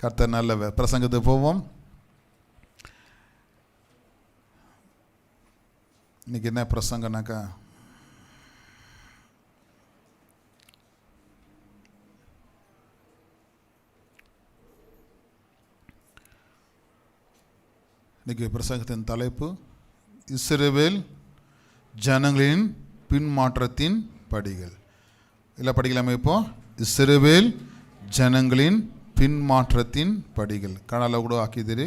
கர்த்தர் நல்லவர். பிரசங்கத்துக்கு போவோம். இன்னைக்கு என்ன பிரசங்கனாக்கா, இன்னைக்கு பிரசங்கத்தின் தலைப்பு இஸ்ரவேல் ஜனங்களின் பின்மாற்றத்தின் படிகள். இல்லை படிக்கலாமே இப்போ, இஸ்ரவேல் ஜனங்களின் பின்மாற்றத்தின் படிகள். கனல கூட ஆக்கிதிரு.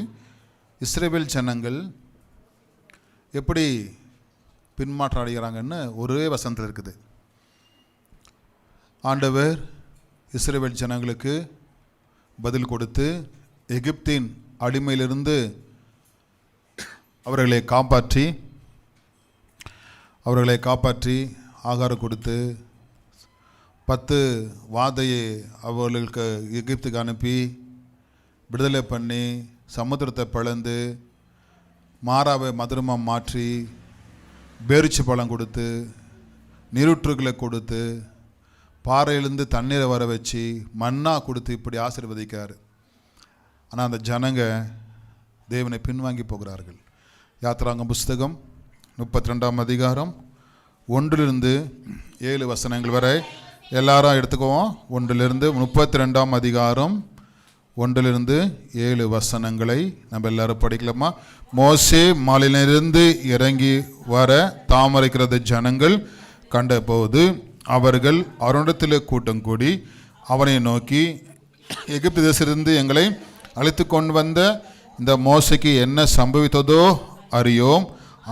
இஸ்ரவேல் ஜனங்கள் எப்படி பின்மாற்றம் அடைகிறாங்கன்னு ஒரே வசனத்தில் இருக்குது. ஆண்டவர் இஸ்ரவேல் ஜனங்களுக்கு பதில் கொடுத்து எகிப்தின் அடிமையிலிருந்து அவர்களை காப்பாற்றி ஆகாரம் கொடுத்து 10 வாதையை அவர்களுக்கு எகிப்துக்கு அனுப்பி விடுதலை பண்ணி சமுத்திரத்தை பிளந்து மாறாவை மதுரமாக மாற்றி பேரிச்சு பழம் கொடுத்து நீரூற்றுகளை கொடுத்து பாறையிலிருந்து தண்ணீரை வர வச்சு மண்ணா கொடுத்து இப்படி ஆசீர்வதிக்கார். ஆனால் அந்த ஜனங்க தேவனை பின்வாங்கி போகிறார்கள். யாத்திராங்க புஸ்தகம் 32ஆம் அதிகாரம் 1-7 வசனங்கள் வரை எல்லாரும் எடுத்துக்குவோம். 1-32ஆம் அதிகாரம் 1-7 வசனங்களை நம்ம எல்லாரும் படிக்கலாமா? மோசே மலையிலிருந்து இறங்கி வர தாமரைக்கிறது ஜனங்கள் கண்டபோது அவர்கள் அவரிடத்தில் கூட்டம் கூடி அவனை நோக்கி, எகிப்து தேசத்திலிருந்து எங்களை அழைத்து கொண்டு வந்த இந்த மோசைக்கு என்ன சம்பவித்ததோ அறியோம்.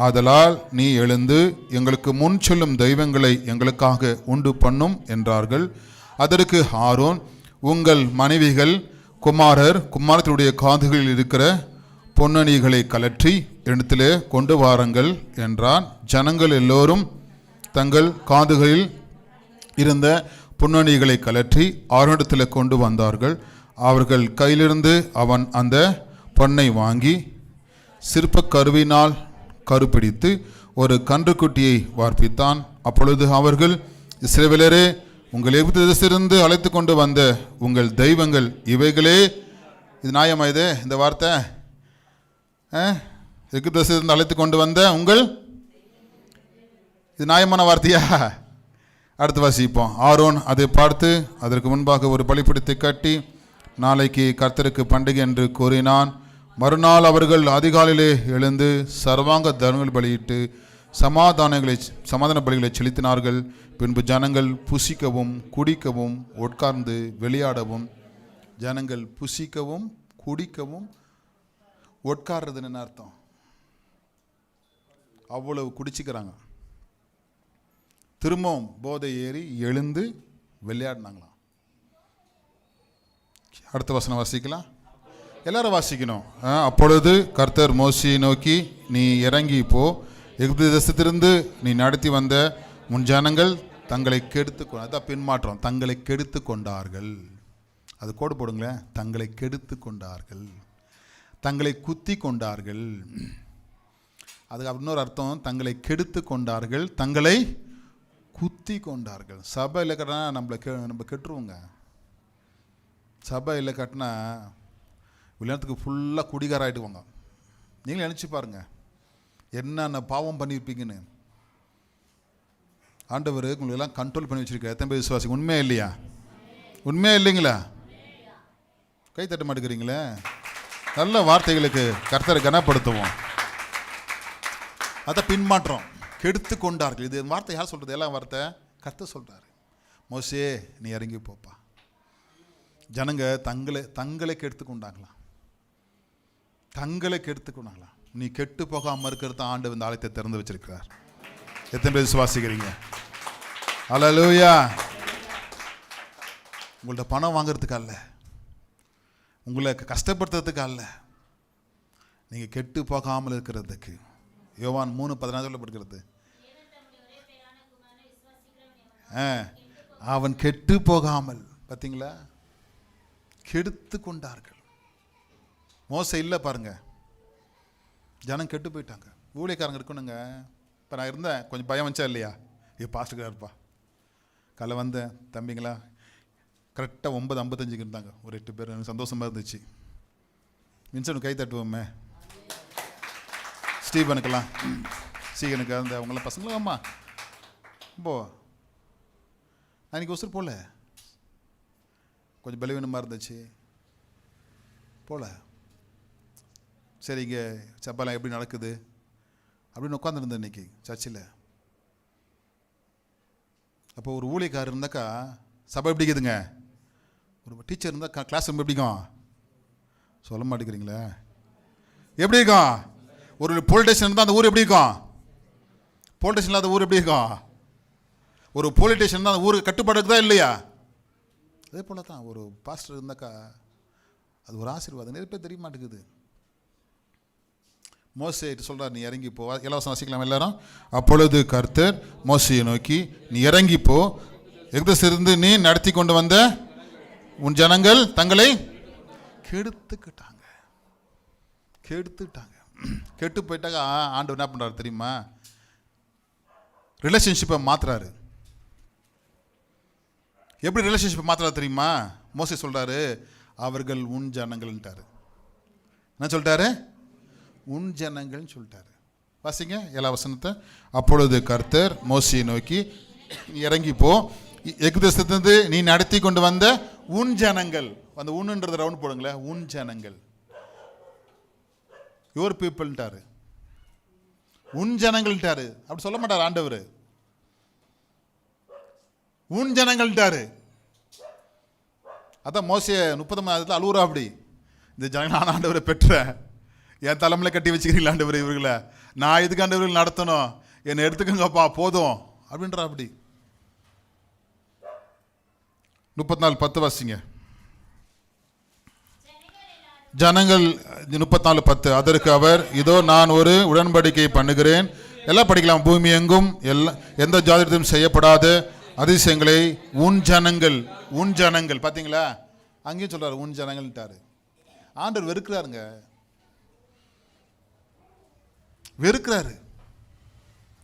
ஆதலால் நீ எழுந்து எங்களுக்கு முன் சொல்லும் தெய்வங்களை எங்களுக்காக உண்டு பண்ணும் என்றார்கள். அதற்கு ஆரோன், உங்கள் மனைவிகள் குமாரத்தினுடைய காதுகளில் இருக்கிற பொன்னணிகளை கலற்றி இடத்திலே கொண்டு வாருங்கள் என்றான். ஜனங்கள் எல்லோரும் தங்கள் காதுகளில் இருந்த பொன்னணிகளை கலற்றி ஆரோனிடத்தில் கொண்டு வந்தார்கள். அவர்கள் கையிலிருந்து அவன் அந்த பொன்னை வாங்கி சிற்ப கருவினால் கருப்பிடித்து ஒரு கன்றுக்குட்டியை வார்ப்பித்தான். அப்பொழுது அவர்கள், இஸ்ரவேலரே, உங்கள் எகிப்து தேசத்திலிருந்து அழைத்து கொண்டு வந்த உங்கள் தெய்வங்கள் இவைகளே. இது நியாயமா? இது இந்த வார்த்தை எகிப்து தேசத்திலிருந்து அழைத்து கொண்டு வந்த உங்கள், இது நியாயமான வார்த்தையா? அடுத்து வாசிப்போம். ஆரோன் அதை பார்த்து அதற்கு முன்பாக ஒரு பலிபீடத்தை கட்டி நாளைக்கு கர்த்தருக்கு பண்டிகை என்று கூறினான். மறுநாள் அவர்கள் அதிகாலையிலே எழுந்து சர்வாங்க தர்மங்கள் பலியிட்டு சமாதான பலிகளை செலுத்தினார்கள். பின்பு ஜனங்கள் புசிக்கவும் குடிக்கவும் உட்கார்ந்து விளையாடவும். ஜனங்கள் புசிக்கவும் குடிக்கவும் உட்கார்றதுன்னு என்ன அர்த்தம்? அவ்வளவு குடிச்சிக்கிறாங்க. திரும்பவும் போதை ஏறி எழுந்து விளையாடினாங்களாம். அடுத்த வசனம் வாசிக்கலாம். எல்லாரும் வாசிக்கணும். அப்பொழுது கர்த்தர் மோசேயை நோக்கி, நீ இறங்கி போ, எகிப்து தேசத்திலிருந்து நீ நடத்தி வந்த முன் ஜனங்கள் தங்களை கெடுத்து, அதான் பின்மாற்றம், தங்களை கெடுத்து கொண்டார்கள். அது கோடு போடுங்களேன். தங்களை கெடுத்து கொண்டார்கள், தங்களை குத்தி கொண்டார்கள். அதுக்கு இன்னொரு அர்த்தம், தங்களை கெடுத்து கொண்டார்கள், தங்களை குத்தி கொண்டார்கள். சபை இல்லை கட்டினா நம்ம கெட்டுருவோங்க. சபை இல்லை கட்டினா விளையாட்டுக்கு ஃபுல்லாக குடிகாராயிடுவாங்க. நீங்களும் நினச்சி பாருங்கள் என்னென்ன பாவம் பண்ணியிருப்பீங்கன்னு. ஆண்டவர் உங்களெல்லாம் கண்ட்ரோல் பண்ணி வச்சுருக்க. எத்தனை பேர் விசுவாசிங்க? உண்மையா இல்லையா? உண்மையா இல்லைங்களா? கை தட்ட மாட்டேங்கிறீங்களே. நல்ல வார்த்தைகளுக்கு கர்த்தரை கனப்படுத்துவோம். அதை பின்மாற்றம், கெடுத்து கொண்டார்கள். இது வார்த்தை யார் சொல்கிறது? எல்லாம் வார்த்தை கர்த்தர் சொல்கிறாரு. மோசே நீ இறங்கி போப்பா. ஜனங்க தங்களை கெடுத்து கொண்டாங்களாம். தங்களை கெடுத்துக்கொண்டாங்களா? நீ கெட்டு போகாமல் இருக்கிறது ஆண்டவர் இந்த ஆலயத்தை திறந்து வச்சிருக்கிறார். எத்தனை பேர் விசுவாசிக்கிறீங்க? அல்லேலூயா. உங்கள்ட்ட பணம் வாங்கிறதுக்கு அல்ல, உங்களை கஷ்டப்படுத்துறதுக்கு அல்ல, நீங்கள் கெட்டு போகாமல் இருக்கிறதுக்கு. யோவான் 3:14 சொல்லப்படுகிறது, அவன் கெட்டு போகாமல். பார்த்தீங்களா? கெடுத்து கொண்டார்கள். மோசை இல்லை பாருங்க, ஜனம் கெட்டு போயிட்டாங்க. ஊழியக்காரங்க இருக்கணுங்க. இப்போ நான் இருந்தேன், கொஞ்சம் பயம் வந்துச்சா இல்லையா? பாஸ்டர்காரப்பா காலை வந்தேன், தம்பிங்களா கரெக்டாக 9:55 இருந்தாங்க. ஒரு 8 பேர். எனக்கு சந்தோஷமாக இருந்துச்சு. வின்சனுக்கு கை தட்டுவோமே, ஸ்டீபனுக்கெல்லாம், சீகனுக்கு, அந்த அவங்களாம் பசங்களும். ஆமா போ. அன்றைக்கி ஒசூர் போகல, கொஞ்சம் பலவீனமாக இருந்துச்சு, போகல. சரி, இங்கே சப்பாலாம் எப்படி நடக்குது அப்படின்னு உட்காந்துருந்தேன் இன்றைக்கி சர்ச்சில். அப்போ ஒரு ஊழியக்காரர் இருந்தாக்கா சபை எப்படி இருக்குதுங்க, ஒரு டீச்சர் இருந்தால் கிளாஸ் ரூம் எப்படிக்கும் சொல்ல மாட்டேங்கிறீங்களே, எப்படி இருக்கும்? ஒரு போலீஸ் ஸ்டேஷன் இருந்தால் அந்த ஊர் எப்படி இருக்கும்? போலீஸ் ஸ்டேஷன் இல்லாத ஊர் எப்படி இருக்கும்? ஒரு போலீஸ் ஸ்டேஷன் தான் அந்த ஊருக்கு கட்டுப்பாடு இருக்குதா இல்லையா? அதே போல தான் ஒரு பாஸ்டர் இருந்தாக்கா அது ஒரு ஆசீர்வாதம். நிறைய பேர் தெரிய மாட்டேங்குது. மோசேட்டு சொல்கிறார், நீ இறங்கி போ. இலவசம் வாசிக்கலாம் எல்லாரும். அப்பொழுது கர்த்தர் மோசேயை நோக்கி, நீ இறங்கி போ, எகிப்திலிருந்து நீ நடத்தி கொண்டு வந்த உன் ஜனங்கள் தங்களை கெடுத்துக்கிட்டாங்க. கெட்டு போயிட்டாங்க. ஆண்டவர் என்ன பண்ணுறாரு தெரியுமா? ரிலேஷன்ஷிப்பை மாற்றுறாரு. எப்படி ரிலேஷன்ஷிப்பை மாற்றுறாரு தெரியுமா? மோசே சொல்கிறாரு, அவர்கள் உன் ஜனங்கள்ன்ட்டாரு. என்ன சொல்லிட்டாரு? உன் ஜனங்கள்னு சொல்லிட்டாரு. வாசிங்க 7 வசனத்தை. அப்பொழுது கர்த்தர் மோசேயை நோக்கி, இறங்கி போ, எகிப்திலிருந்து நீ நடத்தி கொண்டு வந்த உன் ஜனங்கள். அந்த உன்னுன்றது ரவுண்ட் போடுங்களேன். உன் ஜனங்கள், யுவர் பீப்புள்ன்ட்டாரு, உன் ஜனங்கள்ட்டாரு. அப்படி சொல்ல மாட்டார் ஆண்டவர், உன் ஜனங்கள்ட்டாரு. அதான் மோசே 30 அழுவுறா, அப்படி இந்த ஜனங்கள் நான் ஆண்டவரை பெற்றேன், என் தலைமையில கட்டி வச்சுக்கிறீங்களா ஆண்டவர் இவர்களை, நான் இதுக்கு ஆண்டவர்கள் நடத்தணும், என்னை எடுத்துக்கோங்கப்பா போதும் அப்படின்றா. அப்படி 34:10 வாசிங்க. ஜனங்கள் 34:10. அதற்கு அவர், இதோ நான் ஒரு உடன்படிக்கை பண்ணுகிறேன். எல்லாம் படிக்கலாம். பூமி எங்கும் எந்த ஜாதியிலும் செய்யப்படாத அதிசயங்களை உன் ஜனங்கள். பார்த்தீங்களா? அங்கேயும் சொல்றாரு உன் ஜனங்கள்ட்டாரு. ஆண்டவர் வெறுக்கிறாரு.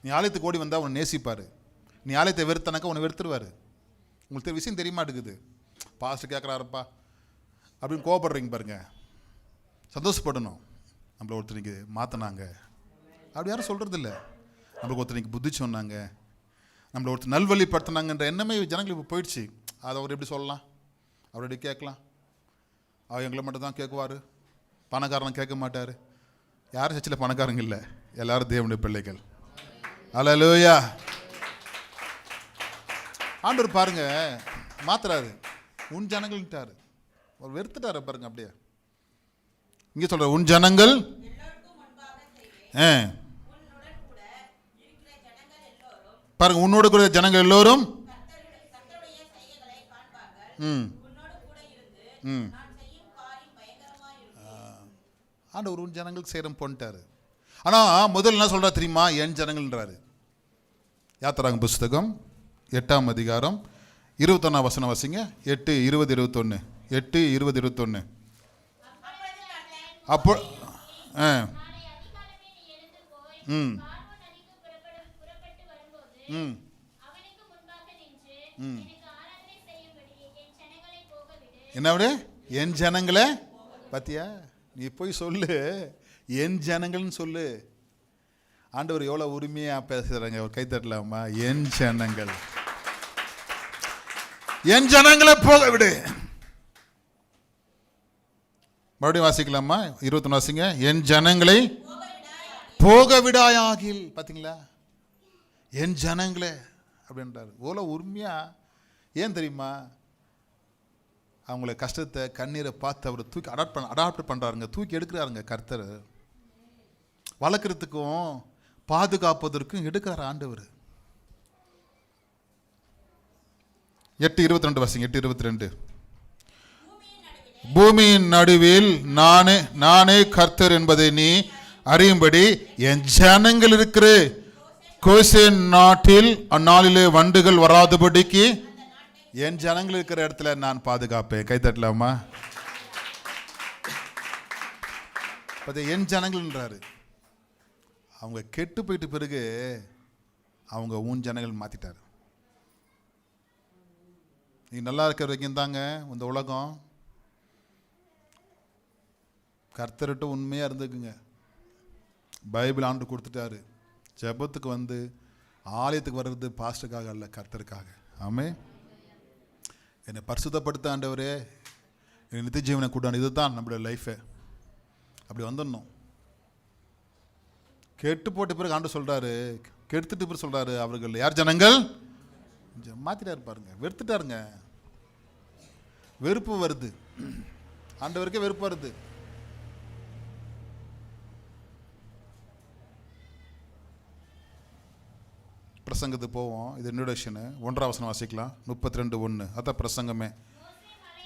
நீ ஆலயத்துக்கு ஓடி வந்தால் உன்னை நேசிப்பார். நீ ஆலயத்தை வெறுத்தனாக்கா உன்னை வெறுத்துருவார். உங்களுக்கு விஷயம் தெரிய மாட்டேங்குது. பாஸ்டர் கேட்குறாருப்பா அப்படின்னு கோவப்படுறீங்க பாருங்க. சந்தோஷப்படணும். நம்மளை ஒருத்தருக்கு மாற்றினாங்க அப்படி யாரும் சொல்கிறதில்ல. நம்மளுக்கு ஒருத்தருக்கு புத்தி சொன்னாங்க, நம்மளை ஒருத்தர் நல்வழிப்படுத்தினாங்கன்ற எண்ணமே ஜனங்களுக்கு இப்போ போயிடுச்சு. அதை அவர் எப்படி சொல்லலாம்? அவர் எப்படி கேட்கலாம்? அவர் எங்களை மட்டும் தான் கேட்குவார், பணக்காரன் கேட்க மாட்டார். யாரும் சர்ச்சில் பணக்காரங்க இல்லை, எல்லாரும் தேவனுடைய பிள்ளைகள். அல்லேலூயா. ஆண்டவர் பாருங்க மாத்துறாரு. உன் ஜனங்கள்ட்டாரு. அவர் வெறுத்துட்டாரு பாருங்க. அப்படியே இங்கே சொல்ற உன் ஜனங்கள் பாருங்க, உன்னோட கூட ஜனங்கள் எல்லோரும் ஆண்டவர் உன் ஜனங்களுக்கு செய்யறோம் போன்ட்டாரு. ஆனா முதல்ல என்ன சொல்றா தெரியுமா? என் ஜனங்கள்ன்றாரு. யாத்திராகம புஸ்தகம் 8ஆம் அதிகாரம் 21ஆம் வசனம் வாசிங்க. 8:20-21. 8:20-21. அப்போ என்ன விட என் ஜனங்களே பாத்தியா? நீ போய் சொல்லு, என் ஜனங்கள்னு சொல்லு. ஆண்டவர் எவ்வளவு உரிமையா பேசுறாங்க. ஒரு கைத்தட்டலாமா? என் ஜனங்கள், என் ஜனங்களை போக விடு. மறுபடியும் வாசிக்கலாமா? 21 வாசிங்க. என் ஜனங்களை போக விடாயாகில். பாத்தீங்களா? என் ஜனங்களே அப்படின்றாரு. எவ்வளவு உரிமையா. ஏன் தெரியுமா? அவங்கள கஷ்டத்தை கண்ணீரை பார்த்து அவர் தூக்கி அடாப்ட் பண்ணுறாருங்க, தூக்கி எடுக்கிறாருங்க. கர்த்தர் வளர்க்குறதுக்கும் பாதுகாப்பதற்கும் எடுக்கிறார் ஆண்டவர். 8:22 வாசிங்க. 8:22. பூமியின் நடுவில் நானே கர்த்தர் என்பதை நீ அறியும்படி என் ஜனங்கள் இருக்கிற கோசேன் நாட்டில் அந்நாளிலே வண்டுகள் வராதபடிக்கு என் ஜனங்கள் இருக்கிற இடத்துல நான் பாதுகாப்பேன். கைத்தட்டலாமா? என் ஜனங்கள்ன்றாரு. அவங்க கெட்டு போயிட்டு பிறகு அவங்க உன் ஜனங்கள் மாத்திட்டாரு. நீ நல்லா இருக்கிற வரைக்கும் தாங்க இந்த உலகம். கர்த்தர்கிட்ட உண்மையாக இருந்துக்குங்க. பைபிள் ஆண்டு கொடுத்துட்டாரு. ஜெபத்துக்கு வந்து ஆலயத்துக்கு வர்றது பாஸ்டருக்காக அல்ல, கர்த்தருக்காக. ஆமென். என்னை பரிசுத்தப்படுத்த ஆண்டவரே, என் நித்திய ஜீவனை கூட்டாண்டு. இதுதான் நம்மளுடைய லைஃபை. அப்படி வந்துடணும். கெட்டு போட்ட பிறகு ஆண்டு சொல்கிறாரு, கெடுத்துட்டு பிறகு சொல்கிறாரு, அவர்கள் யார் ஜனங்கள் மாற்றிட்டாரு பாருங்க, வெறுத்துட்டாருங்க. வெறுப்பு வருது, ஆண்டவருக்கே வெறுப்பு வருது. பிரசங்கத்துக்கு போவோம். இது இன்ட்ரோடக்ஷனு. 1ஆம் வசனம் வாசிக்கலாம். 32:1. அதான் பிரசங்கமே.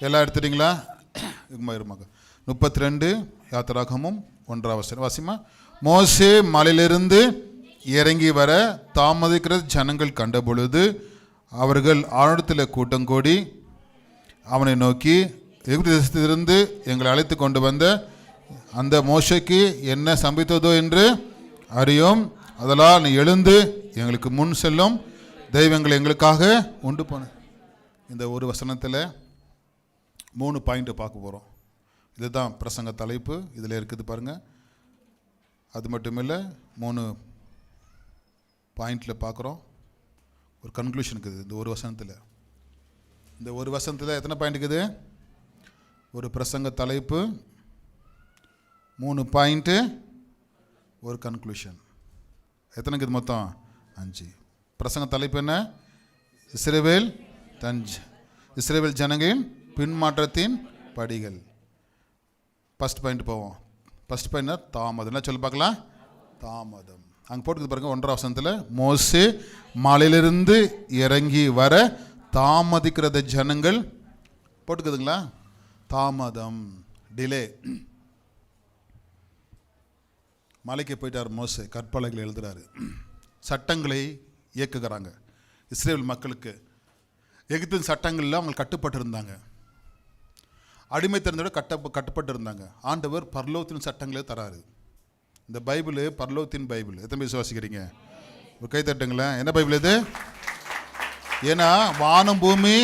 எல்லாம் எடுத்துட்டீங்களா? இருமாங்க. 32 யாத்திராகமும் 1ஆம் வசனம் வாசிமா. மோசே மலையிலிருந்து இறங்கி வர தாமதிக்கிற ஜனங்கள் கண்ட பொழுது அவர்கள் ஆழத்தில் கூட்டம் கூடி அவனை நோக்கி, எகிப்து தேசத்திலிருந்து எங்களை அழைத்து கொண்டு வந்த அந்த மோசேக்கு என்ன சம்பித்ததோ என்று அறியோம். அதனால் நீ எழுந்து எங்களுக்கு முன் செல்லும் தெய்வங்களை எங்களுக்காக உண்டு போன. இந்த ஒரு வசனத்தில் 3 பாயிண்ட்டு பார்க்க போகிறோம். இதுதான் பிரசங்க தலைப்பு. இதில் இருக்குது பாருங்கள். அது மட்டும் இல்லை, 3 பாயிண்டில் பார்க்குறோம். ஒரு கன்க்ளூஷன் இருக்குது இந்த ஒரு வசனத்தில். இந்த ஒரு வசனத்தில் எத்தனை பாயிண்ட் இருக்குது? ஒரு பிரசங்க தலைப்பு, 3 பாயிண்ட்டு, ஒரு கன்க்ளூஷன். எத்தனை இருக்குது மொத்தம்? 5. பிரசங்க தலைப்பு என்ன? இஸ்ரவேல் இஸ்ரவேல் ஜனங்களின் பின்மாற்றத்தின் படிகள். ஃபஸ்ட் பாயிண்ட் போவோம். ஃபஸ்ட் பாயிண்ட் தாமதம். என்ன சொல்லி பார்க்கலாம்? தாமதம். அங்கே போட்டுக்குது பாருங்க. 1ஆம் வசனத்தில் மோசே மலையிலிருந்து இறங்கி வர தாமதிக்கிறத ஜனங்கள் போட்டுக்குதுங்களா? தாமதம், டிலே. மலைக்கு போயிட்டார் மோசே, கற்பலகையில் எழுதுறாரு, சட்டங்களை இயக்குகிறாங்க. இஸ்ரேல் மக்களுக்கு எகிப்தின் சட்டங்களில் அவங்க கட்டுப்பட்டு இருந்தாங்க. அடிமைத்தனத்தோட கட்டுப்பட்டு இருந்தாங்க. ஆண்டவர் பரலோகத்தின் சட்டங்களே தராரு. இந்த பைபிள் பரலோகத்தின் பைபிள். எத்தனை பேர் விசுவாசிக்கிறீங்க? ஒரு கை தட்டுங்களேன். என்ன பைபிள் இது? ஏன்னா வானம் பூமி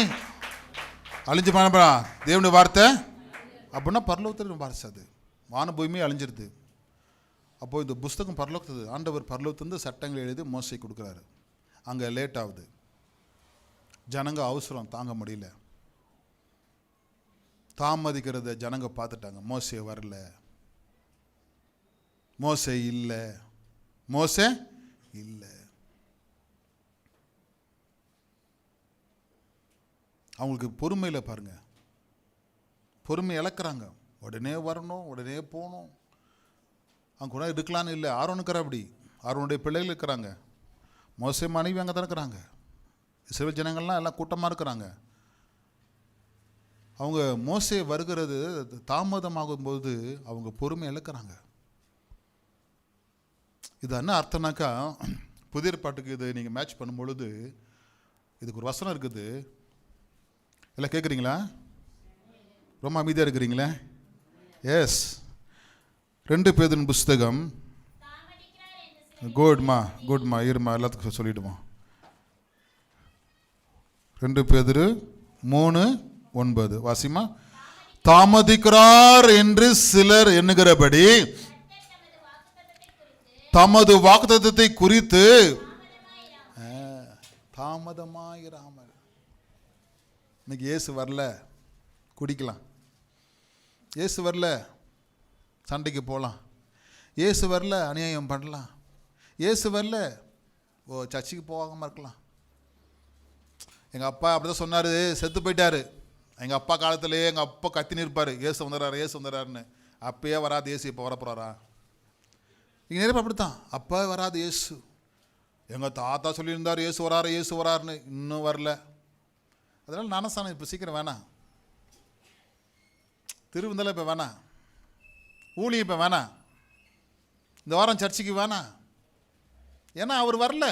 அழிஞ்சு பண்ண தேவனுடைய வார்த்தை அப்படின்னா பரலோகத்தின் வார்த்தை. அது வானம் பூமி அழிஞ்சிருது. அப்போது இந்த புஸ்தகம் பரலோகத்தது. ஆண்டவர் பரலோகத்திலிருந்து சட்டங்களை எழுதி மோசை கொடுக்குறாரு. அங்கே லேட் ஆகுது. ஜனங்க அவசரம் தாங்க முடியல. தாமதிக்கிறத ஜனங்க பார்த்துட்டாங்க. மோசே வரல, மோசே இல்லை, மோசே இல்லை. அவங்களுக்கு பொறுமையில் பாருங்க, பொறுமை இழக்கிறாங்க. உடனே வரணும், உடனே போகணும். அவங்க கூட இருக்கலான்னு இல்லை. ஆரோனுக்கிற அப்படி ஆரோனுடைய பிள்ளைகள் இருக்கிறாங்க. மோசே மனைவி அங்கே தான் இருக்கிறாங்க. இஸ்ரவேல் ஜனங்கள்லாம் எல்லாம் கூட்டமாக இருக்கிறாங்க. அவங்க மோசே வருகிறது தாமதமாகும்போது அவங்க பொறுமை இழக்கிறாங்க. இது என்ன அர்த்தம்னாக்கா, புதிய பாட்டுக்கு இது நீங்கள் மேட்ச் பண்ணும்பொழுது இதுக்கு ஒரு வசனம் இருக்குது. எல்லாம் கேட்குறீங்களா? ரொம்ப அமைதியாக இருக்கிறீங்களே? எஸ். 2 பேதுரு புஸ்தகம். குட்மா இருமா எல்லாத்துக்கும் சொல்லிவிடுமா. 2 பேதுரு 3:9 வாசிமா. தாமதிக்கிறார் என்று சிலர் எண்ணுகிறபடி தமது வாக்குத்தத்தத்தை குறித்து தாமதமாயிராமல். இன்னைக்கு இயேசு வரல, குடிக்கலாம். இயேசு வரல, சண்டைக்கு போகலாம். இயேசு வரல, அநியாயம் பண்ணலாம். இயேசு வரல, சர்ச்சுக்கு போகாமல் இருக்கலாம். எங்கள் அப்பா அப்படி தான் சொன்னார், செத்து போயிட்டார். எங்கள் அப்பா காலத்திலே எங்கள் அப்பா கத்தின்னு இருப்பார், இயேசு வந்துடுறாரு இயேசு வந்துடுறாருன்னு. அப்பயே வராது இயேசு, இப்போ வரப்போகிறாரா? இங்கே நிறைய அப்படித்தான். அப்போ வராது இயேசு. எங்கள் தாத்தா சொல்லியிருந்தார் இயேசு வராரு இயேசு வராருன்னு, இன்னும் வரல. அதனால் ஞானஸ்தானம் இப்போ சீக்கிரம் வேணாம். திருவிழா இப்போ வேணாம். ஊழியம் இப்போ வேணாம். இந்த வாரம் சர்ச்சுக்கு வேணாம். ஏன்னா அவர் வரல.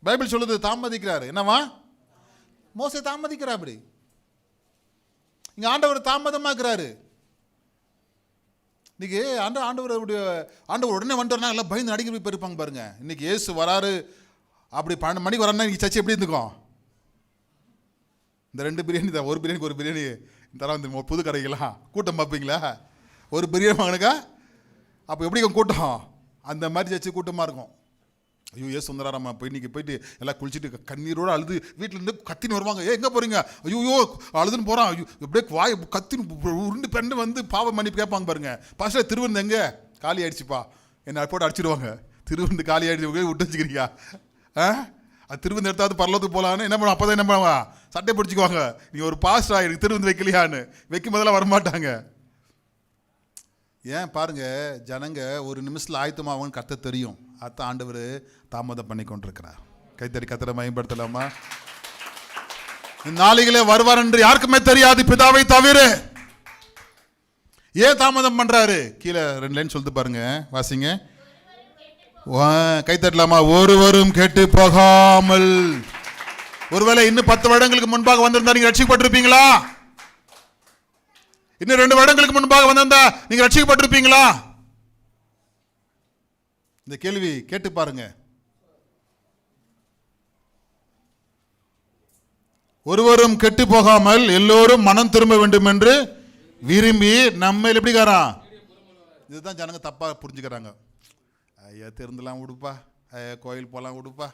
பைபிள் சொல்லுது தாமதிக்கிறாரு. என்னவா? மோசே தாமதிக்கிறா. அப்படி இங்கே ஆண்டவர் தாமதமாக்குறாரு. இன்னைக்கு ஆண்டவர் உடனே வந்துட்டோம்னா எல்லாம் பயந்து நடிக்க போய் இருப்பாங்க பாருங்க. இன்னைக்கு இயேசு வராரு, அப்படி 12 மணிக்கு வராருன்னா இன்னைக்கு சர்ச்சை எப்படி இருந்துக்கும்? இந்த 2 பிரியாணி தான், ஒரு பிரியாணிக்கு ஒரு பிரியாணி தர வந்து புது கடைக்கலாம் கூட்டம் பார்ப்பீங்களா? ஒரு பிரியாணி வாங்கினக்கா அப்போ எப்படி கூட்டம்? அந்த மாதிரி வச்சு கூட்டமாக இருக்கும். ஐயோ ஏ சுந்தராராமா இன்னைக்கு போயிட்டு எல்லாம் குளிச்சுட்டு கண்ணீரோடு அழுது வீட்டிலேருந்து கத்தின்னு வருவாங்க. எங்கே போகிறீங்க? ஐயோ அழுதுன்னு போகிறான். ஐயோ எப்படியே வாய் கத்தின்னு உருண்டு பெண்ணு வந்து பாவம் மன்னிப்பு கேட்பாங்க பாருங்க. பாஸ்டர் திருவிருந்து எங்கே காலி ஆயிடுச்சுப்பா, என்னை போட்டு அடிச்சிடுவாங்க. திருவிருந்து காலி ஆகிடுச்சு விட்டு வச்சுக்கிறீங்க. அது திருவிருந்து எடுத்தாவது பரலத்துக்கு போகலான்னு என்ன பண்ணுவோம்? அப்போ தான் என்ன பண்ணுவாங்க? சட்டை பிடிச்சிக்குவாங்க. நீங்கள் ஒரு பாஸ்டர் ஆகிருக்கு திருவிருந்து வைக்கலையான்னு. வைக்கும் போதெல்லாம் வரமாட்டாங்க. ஏன் பாருங்க, ஜனங்க ஒரு நிமிஷத்தில் ஆயத்தமாகன்னு கர்த்தர் தெரியும். அதான் ஆண்டவர் தாமதம் பண்ணி கொண்டிருக்கிறார். கைத்தறி கர்த்தரை மயம்படுத்தலாமா? நாளிகளே வருவார் என்று யாருக்குமே தெரியாது பிதாவை தவிர. ஏன் தாமதம் பண்றாரு? கீழே 2 லைன் சொல்லிட்டு பாருங்க, வாசிங்க. கைத்தட்டலாமா? ஒருவரும் கெட்டு போகாமல். ஒருவேளை இன்னும் 10 வருடங்களுக்கு முன்பாக வந்திருந்தா நீங்க ரட்சிக்கப்பட்டிருப்பீங்களா? இன்னும் 2 வருடங்களுக்கு முன்பாக வந்திருந்தா நீங்க ரட்சிக்கப்பட்டிருப்பீங்களா? இந்த கேள்வி கேட்டு பாருங்க. ஒருவரும் கெட்டு போகாமல் எல்லோரும் மனம் திரும்ப வேண்டும் என்று விரும்பி நம்ம எப்படிக்காரான்? இதுதான் ஜனங்க தப்பா புரிஞ்சுக்கிறாங்க. ஐயா திருந்தலாம் விடுப்பா, கோயில் போகலாம் விடுப்பா,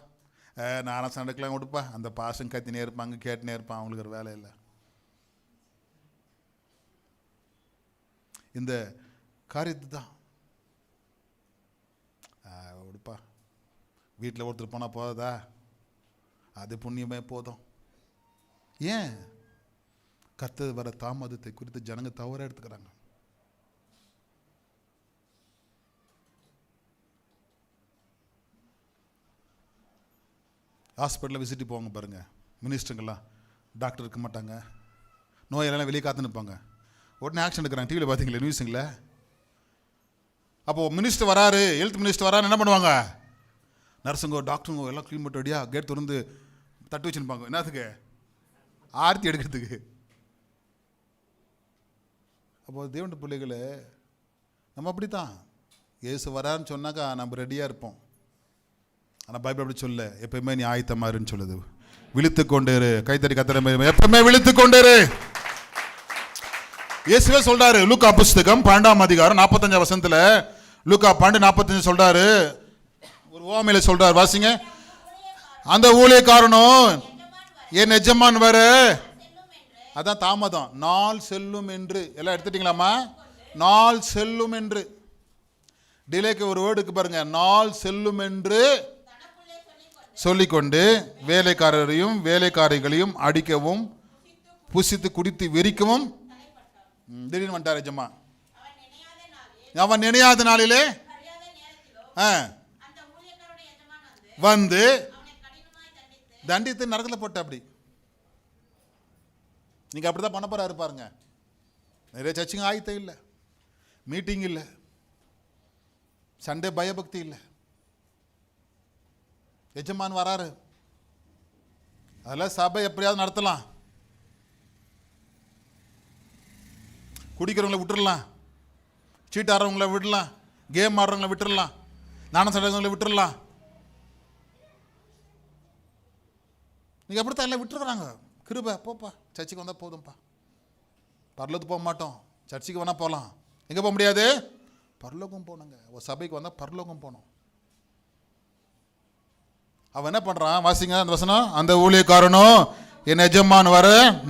நானும் சண்டைக்கெல்லாம் விடுப்பா. அந்த பாசம் கத்தினே இருப்பாங்க, கேட்டுனே இருப்பான். அவங்களுக்கு ஒரு வேலை இல்லை. இந்த காரியத்து தான் விடுப்பா. வீட்டில் ஒருத்தர் போனால் போதா? அது புண்ணியமே போதும். ஏன்? கர்த்தர் வர தாமதத்தை குறித்து ஜனங்க தவற எடுத்துக்கிறாங்க. ஹாஸ்பிட்டலில் விசிட்டு போவாங்க பாருங்க, மினிஸ்டருங்கெல்லாம் டாக்டர் இருக்க மாட்டாங்க, நோயெல்லாம் வெளியே காத்து நிற்பாங்க. உடனே ஆக்ஷன் எடுக்கிறாங்க. டிவியில் பார்த்தீங்களா நியூஸுங்களே? அப்போது மினிஸ்டர் வராரு, ஹெல்த் மினிஸ்டர் வராரு, என்ன பண்ணுவாங்க? நர்ஸுங்கோ டாக்டருங்கோ எல்லாம் க்ளீன் பண்ணிட்டு ரெடியாக கேட் திறந்து தட்டு வச்சுருப்பாங்க. என்னத்துக்கு? ஆர்த்தி எடுக்கிறதுக்கு. அப்போது தேவனுடைய பிள்ளைகளை நம்ம அப்படி தான். இயேசு வரான்னு சொன்னாக்கா நம்ம ரெடியாக இருப்போம். ஆனால் பைபிள் அப்படி சொல்ல, எப்பயுமே நீ ஆயத்தமாருன்னு சொல்லுது. விழித்து கொண்டேரு. கைத்தறி கத்திர எப்பவுமே விழித்து கொண்டேரு. இயேசுவே சொல்றாரு லூக்கா புஸ்தகம் 12ஆம் அதிகாரம் 45 வசனத்துல, லூக்கா 12:45 சொல்றாரு. ஒரு உவமையில சொல்றாரு, வாசிங்க. அந்த ஊழியக்காரனும் என் எஜமான் வர, அதான் தாமதம், நாள் செல்லும் என்று. எல்லாம் எடுத்துட்டீங்களாமா? நாள் செல்லும் என்று. டிலேக்கு ஒரு வேர்டுக்கு பாருங்க, நாள் செல்லும் என்று சொல்லிக்கொண்டு வேலைக்காரரையும் வேலைக்காரிகளையும் அடிக்கவும் புசித்து குடித்து வெறிக்கவும் திடீர்னு வந்துட்டார் எஜமா. அவன் நினையாத நாளிலே வந்து தண்டித்து நரகத்தில் போட்ட. அப்படி நீங்க அப்படிதான் பண்ண போறாரு பாருங்க. நிறைய சர்ச்சுங்க ஆயத்தம் இல்லை, மீட்டிங் இல்லை, சண்டே பயபக்தி இல்லை. எஜமான் வராரு, அதெல்லாம் சபை எப்படியாவது நடத்தலாம். குடிக்கிறவங்களை விட்டுடலாம், சீட் ஆடுறவங்களை விடலாம், கேம் ஆடுறவங்களை விட்டுடலாம், நாணம் சடங்குகளை விட்டுடலாம். நீங்கள் அப்படித்தான் எல்லாம் விட்டுருக்குறாங்க. கிருபை போப்பா, சர்ச்சுக்கு வந்தால் போதும்ப்பா, பரலோகத்துக்கு போக மாட்டோம், சர்ச்சுக்கு வேணால் போகலாம். எங்கே போக முடியாது? பரலோகம் போகணுங்க. ஒரு சபைக்கு வந்தால் பரலோகம் போகணும். அவன் என்ன பண்ணுறான்? வாசிங்க அந்த வசனம். அந்த ஊழியக்காரனும் என் எஜமான் வர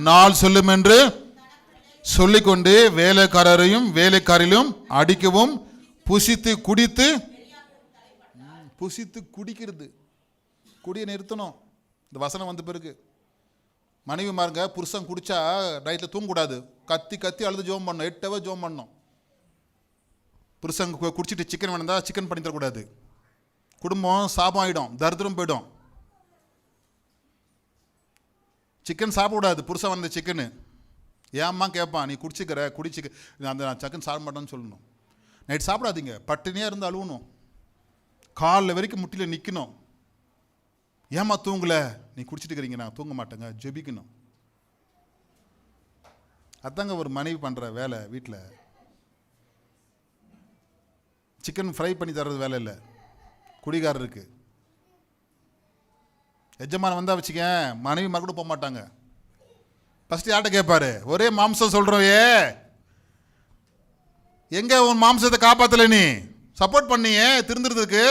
நாள் சொல்லும் என்று சொல்லிக்கொண்டு வேலைக்காரரையும் வேலைக்காரிலும் அடிக்கவும் புசித்து குடித்து. புசித்து குடிக்கிறது, குடியை நிறுத்தணும். இந்த வசனம் வந்த பிறகு மனைவி மாருங்க, புருஷன் குடிச்சா நைட்டில் தூங்கக்கூடாது, கத்தி கத்தி அழுது ஜோம் பண்ணணும், 8 hours ஜோம் பண்ணணும். புருஷன் குடிச்சிட்டு சிக்கன் வேணுந்தா சிக்கன் பண்ணி தரக்கூடாது. குடும்பம் சாபம் ஆகிடும், தரித்திரம் போயிடும். சிக்கன் சாப்பிடக்கூடாது. புருஷன் வந்த சிக்கனு ஏம்மா கேட்பான், நீ குடிச்சிக்கிற குடிச்சிக்க, அந்த சிக்கன் சாப்பிட மாட்டேன்னு சொல்லணும். நைட் சாப்பிடாதீங்க, பட்டினியாக இருந்து அழுவணும், காலில் வரைக்கும் முட்டியில் நிற்கணும். ஏம்மா தூங்கலை? நீ குடிச்சிட்டு இருக்கிறீங்க, நான் தூங்க மாட்டேங்க, ஜெபிக்கணும். அதாங்க ஒரு மனைவி பண்ணுற வேலை. வீட்டில் சிக்கன் ஃப்ரை பண்ணி தர்றது வேலை இல்லை, குடிகாரருக்கு. எஜமான வந்தால் வச்சுக்க, மனைவி மறுபடியும் போக மாட்டாங்க. ஃபஸ்ட்டு யார்கிட்ட கேட்பாரு? ஒரே மாம்சம் சொல்கிறோயே, எங்கே உன் மாம்சத்தை காப்பாற்றலை? நீ சப்போர்ட் பண்ணியே திருந்துறதுக்கு.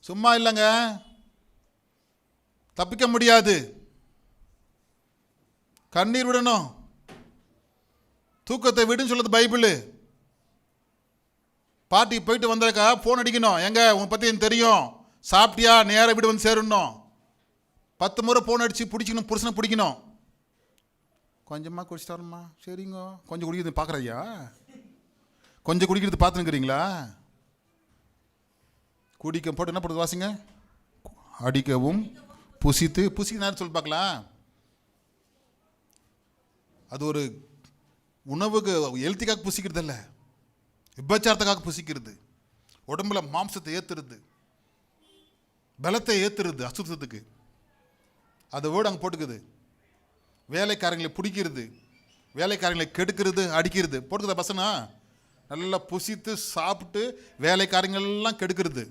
சும்மா இல்லைங்க, தப்பிக்க முடியாது. கண்ணீர் விடணும், தூக்கத்தை விடுன்னு சொல்லுது பைபிள். பார்ட்டி போயிட்டு வந்தாக்கா ஃபோன் அடிக்கணும், எங்க உங்களை பற்றி எனக்கு தெரியும், சாப்பிட்டியா, நேராக வீடு வந்து சேரணும். 10 முறை ஃபோன் அடித்து பிடிக்கணும், புருஷனை பிடிக்கணும். கொஞ்சமாக குடிச்சிட்டு வரணுமா? சரிங்க. கொஞ்சம் குடிக்கிறது பார்க்குறையா? கொஞ்சம் குடிக்கிறது பார்த்துனுக்கிறீங்களா? குடிக்க போட்டு என்ன போடுறது வாசிங்க? அடிக்கவும் புசித்து. புசிக்க சொல்லி பார்க்கலாம். அது ஒரு உணவுக்கு ஹெல்த்திக்காக புசிக்கிறது இல்லை, விபச்சாரத்துக்காக புசிக்கிறது. உடம்புல மாம்சத்தை ஏற்றுறது, பலத்தை ஏற்றுறது அசுத்தத்துக்கு. அதை வேர்டு அங்கே போட்டுக்குது. வேலைக்காரங்களை பிடிக்கிறது, வேலைக்காரங்களை கெடுக்கிறது, அடிக்கிறது போட்டுக்குதா பசனா? நல்லா புசித்து சாப்பிட்டு வேலைக்காரங்கள்லாம் கெடுக்கிறது,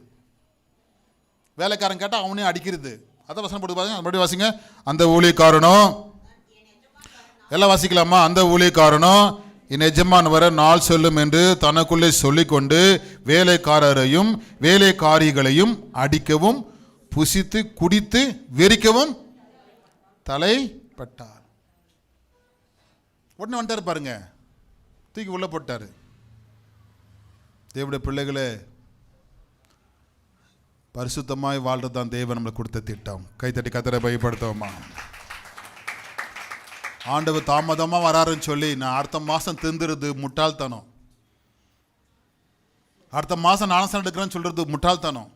வேலைக்காரன் கேட்டால் அவனையும் அடிக்கிறது. அதான் வசனம் போட்டு பாருங்க, மறுபடியும் வாசிங்க. அந்த ஊழியக்காரனும், எல்லாம் வாசிக்கலாமா? அந்த ஊழியக்காரனும் என் எஜமான் வர நாள் சொல்லும் என்று தனக்குள்ளே சொல்லிக்கொண்டு வேலைக்காரரையும் வேலைக்காரிகளையும் அடிக்கவும் புசித்து குடித்து வெறிக்கவும் தலைப்பட்டார். உடனே வந்துட்டார் பாருங்க, தூக்கி உள்ள போட்டார். தேவனுடைய பிள்ளைகளே, பரிசுத்தமாய் வாழ்றது தான் தேவன் நம்மளுக்கு கொடுத்த திட்டம். கைத்தட்டி கத்தரை பயப்படுத்துவோமா? ஆண்டவர் தாமதமாக வராருன்னு சொல்லி நான் அடுத்த மாதம் திருந்துறது முட்டாள்தனம். அடுத்த மாதம் நானசம் எடுக்கிறேன்னு சொல்கிறது முட்டாள்தனம்.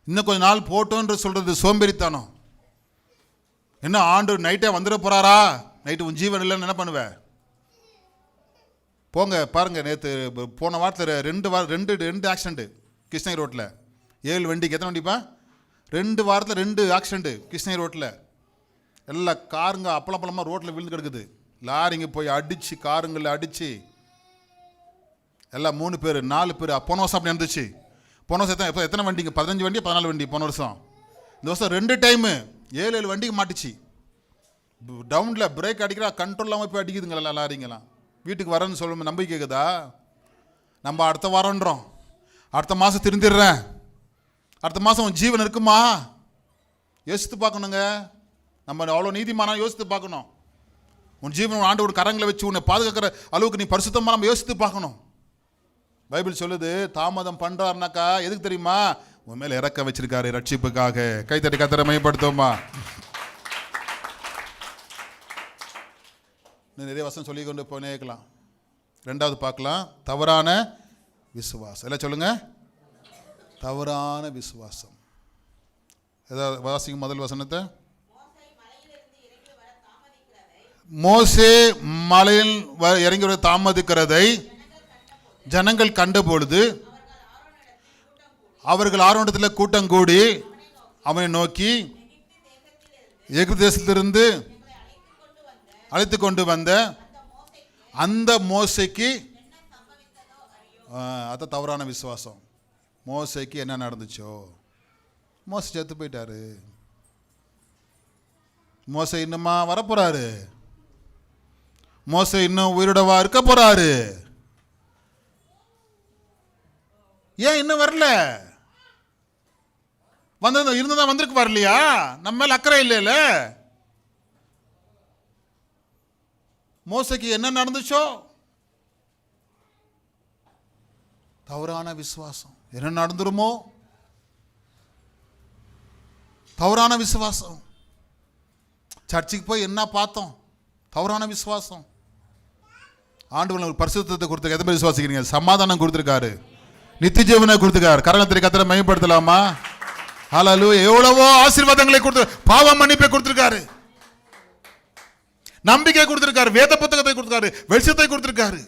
இன்னும் கொஞ்சம் நாள் போட்டோன்ற சொல்கிறது சோம்பேறித்தனம். என்ன ஆண்டு நைட்டே வந்துட போகிறாரா? நைட்டு உன் ஜீவன் இல்லைன்னு என்ன பண்ணுவேன்? போங்க பாருங்கள், நேற்று போன வாரத்தில் ரெண்டு ஆக்சிடெண்ட்டு கிருஷ்ணகிரி ரோட்டில். 7 வண்டிக்கு எத்தனை வண்டிப்பா? 2 வாரத்தில் 2 ஆக்சிடெண்ட்டு கிருஷ்ணகிரி ரோட்டில். எல்லா காருங்க அப்பளப்பழமாக ரோட்டில் விழுந்து கிடக்குது. லாரிங்க போய் அடித்து, காருங்களில் அடித்து எல்லாம் 3 பேர் 4 பேர். போன வருஷம் அப்படி இருந்துச்சு. போன வருஷம் எத்தனை வண்டிங்க? 15 வண்டி 14 வண்டி போன வருஷம். இந்த வருஷம் 2 டைமு 7 வண்டிக்கு மாட்டிச்சு. டவுனில் பிரேக் அடிக்கிறா, கண்ட்ரோல் இல்லாமல் போய் அடிக்குதுங்களா லாரிங்கெல்லாம். வீட்டுக்கு வரேன்னு சொல்ல நம்பிக்கை கேட்குதா? நம்ம அடுத்த வாரன்றோம், அடுத்த மாதம் திருந்திடுறேன், அடுத்த மாதம் உன் ஜீவன் இருக்குமா? யோசித்து பார்க்கணுங்க. நம்ம அவ்வளோ நீதிமானா யோசித்து பார்க்கணும். உன் ஜீவன் ஆண்டோட கரங்களை வச்சு உன்னை பாதுகாக்கிற அளவுக்கு நீ பரிசுத்தமாக நம்ம யோசித்து பார்க்கணும். பைபிள் சொல்லுது, தாமதம் பண்ணுறாருனாக்கா எதுக்கு தெரியுமா? உன் மேலே இறக்க வச்சிருக்காரு, ரட்சிப்புக்காக. கைத்தட்டி கத்தரை மையப்படுத்துவோமா? நிறைய வசனம் சொல்லி கொண்டு போனே இருக்கலாம். 2வது பார்க்கலாம், தவறான விசுவாசம். எல்லாம் சொல்லுங்க, தவறான விசுவாசம். ஏதாவது வாசிங்க முதல் வசனத்தை. மோசே மலையில் இறங்கி வர தாமதிக்கிறதை ஜனங்கள் கண்ட பொழுது அவர்கள் ஆரோனிடத்தில் கூட்டம் கூடி அவனை நோக்கி, எகிப்து தேசத்திலிருந்து அழைத்து கொண்டு வந்த அந்த மோசைக்கு, அதான் தவறான விசுவாசம். மோசைக்கு என்ன நடந்துச்சோ? மோசை செத்து போயிட்டாரு. மோசை இன்னுமா வரப்போறாரு? மோசை இன்னும் உயிரோடவா இருக்க போறாரு? ஏன் இன்னும் வரல? வந்தது இருந்ததா வந்திருக்கு, வரலையா? நம்ம மேல அக்கறை இல்லைல்ல. மோசைக்கு என்ன நடந்துச்சோ? தவறான விசுவாசம். என்ன நடந்துருமோ? தவறான விசுவாசம். சர்ச்சுக்கு போய் என்ன பார்த்தோம்? தவறான விசுவாசம். ஆண்டவர் பரிசுத்தத்தை கொடுத்துருக்க எதை விசுவாசிக்கிறீங்க? சமாதானம் கொடுத்துருக்காரு, நித்திய ஜீவனை கொடுத்துருக்காரு. கரணத்திற்கு கத்தரை மையப்படுத்தலாமா? ஹல்லேலூயா. எவ்வளவோ ஆசீர்வாதங்களை கொடுத்து, பாவ மன்னிப்பை கொடுத்துருக்காரு, நம்பிக்கை கொடுத்திருக்காரு, வேத புத்தகத்தை கொடுத்திருக்காரு, வெளிச்சத்தை கொடுத்திருக்காரு.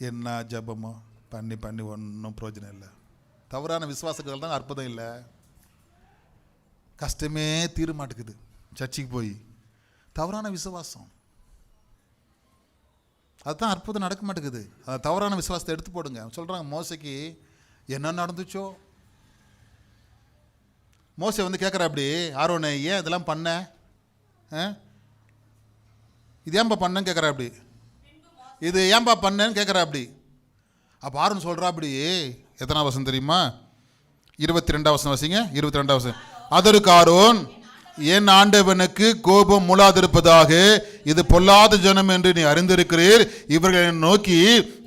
என்ன ஜபமோ பண்ணி பண்ணி ஒன்றும் பிரயோஜனம் இல்லை. தவறான விசுவாசங்கள் தான் அற்புதம் இல்லை. கஷ்டமே தீர மாட்டேங்குது சர்ச்சுக்கு போய். தவறான விசுவாசம், அதுதான் அற்புதம் நடக்க மாட்டேங்குது. அந்த தவறான விசுவாசத்தை எடுத்து போடுங்க. சொல்கிறாங்க, மோசைக்கு என்ன நடந்துச்சோ மோசே வந்து கேட்குற அப்படி, ஆரோனே ஏன் இதெல்லாம் பண்ண, இது ஏன்பா பண்ணன்னு கேட்குற அப்படி, இது ஏன்பா பண்ணேன்னு கேட்குற அப்படி. அப்போ ஆரோன் சொல்கிறா அப்படி, எத்தனை வசனம் தெரியுமா? 22 வசனம் வாசிங்க. 22 வசனம். அதற்கு ஆரோன், என் ஆண்டவனுக்கு கோபம் மூளாதிருப்பதாக, இது பொல்லாத ஜனம் என்று நீ அறிந்திருக்கிறீர். இவர்களை நோக்கி,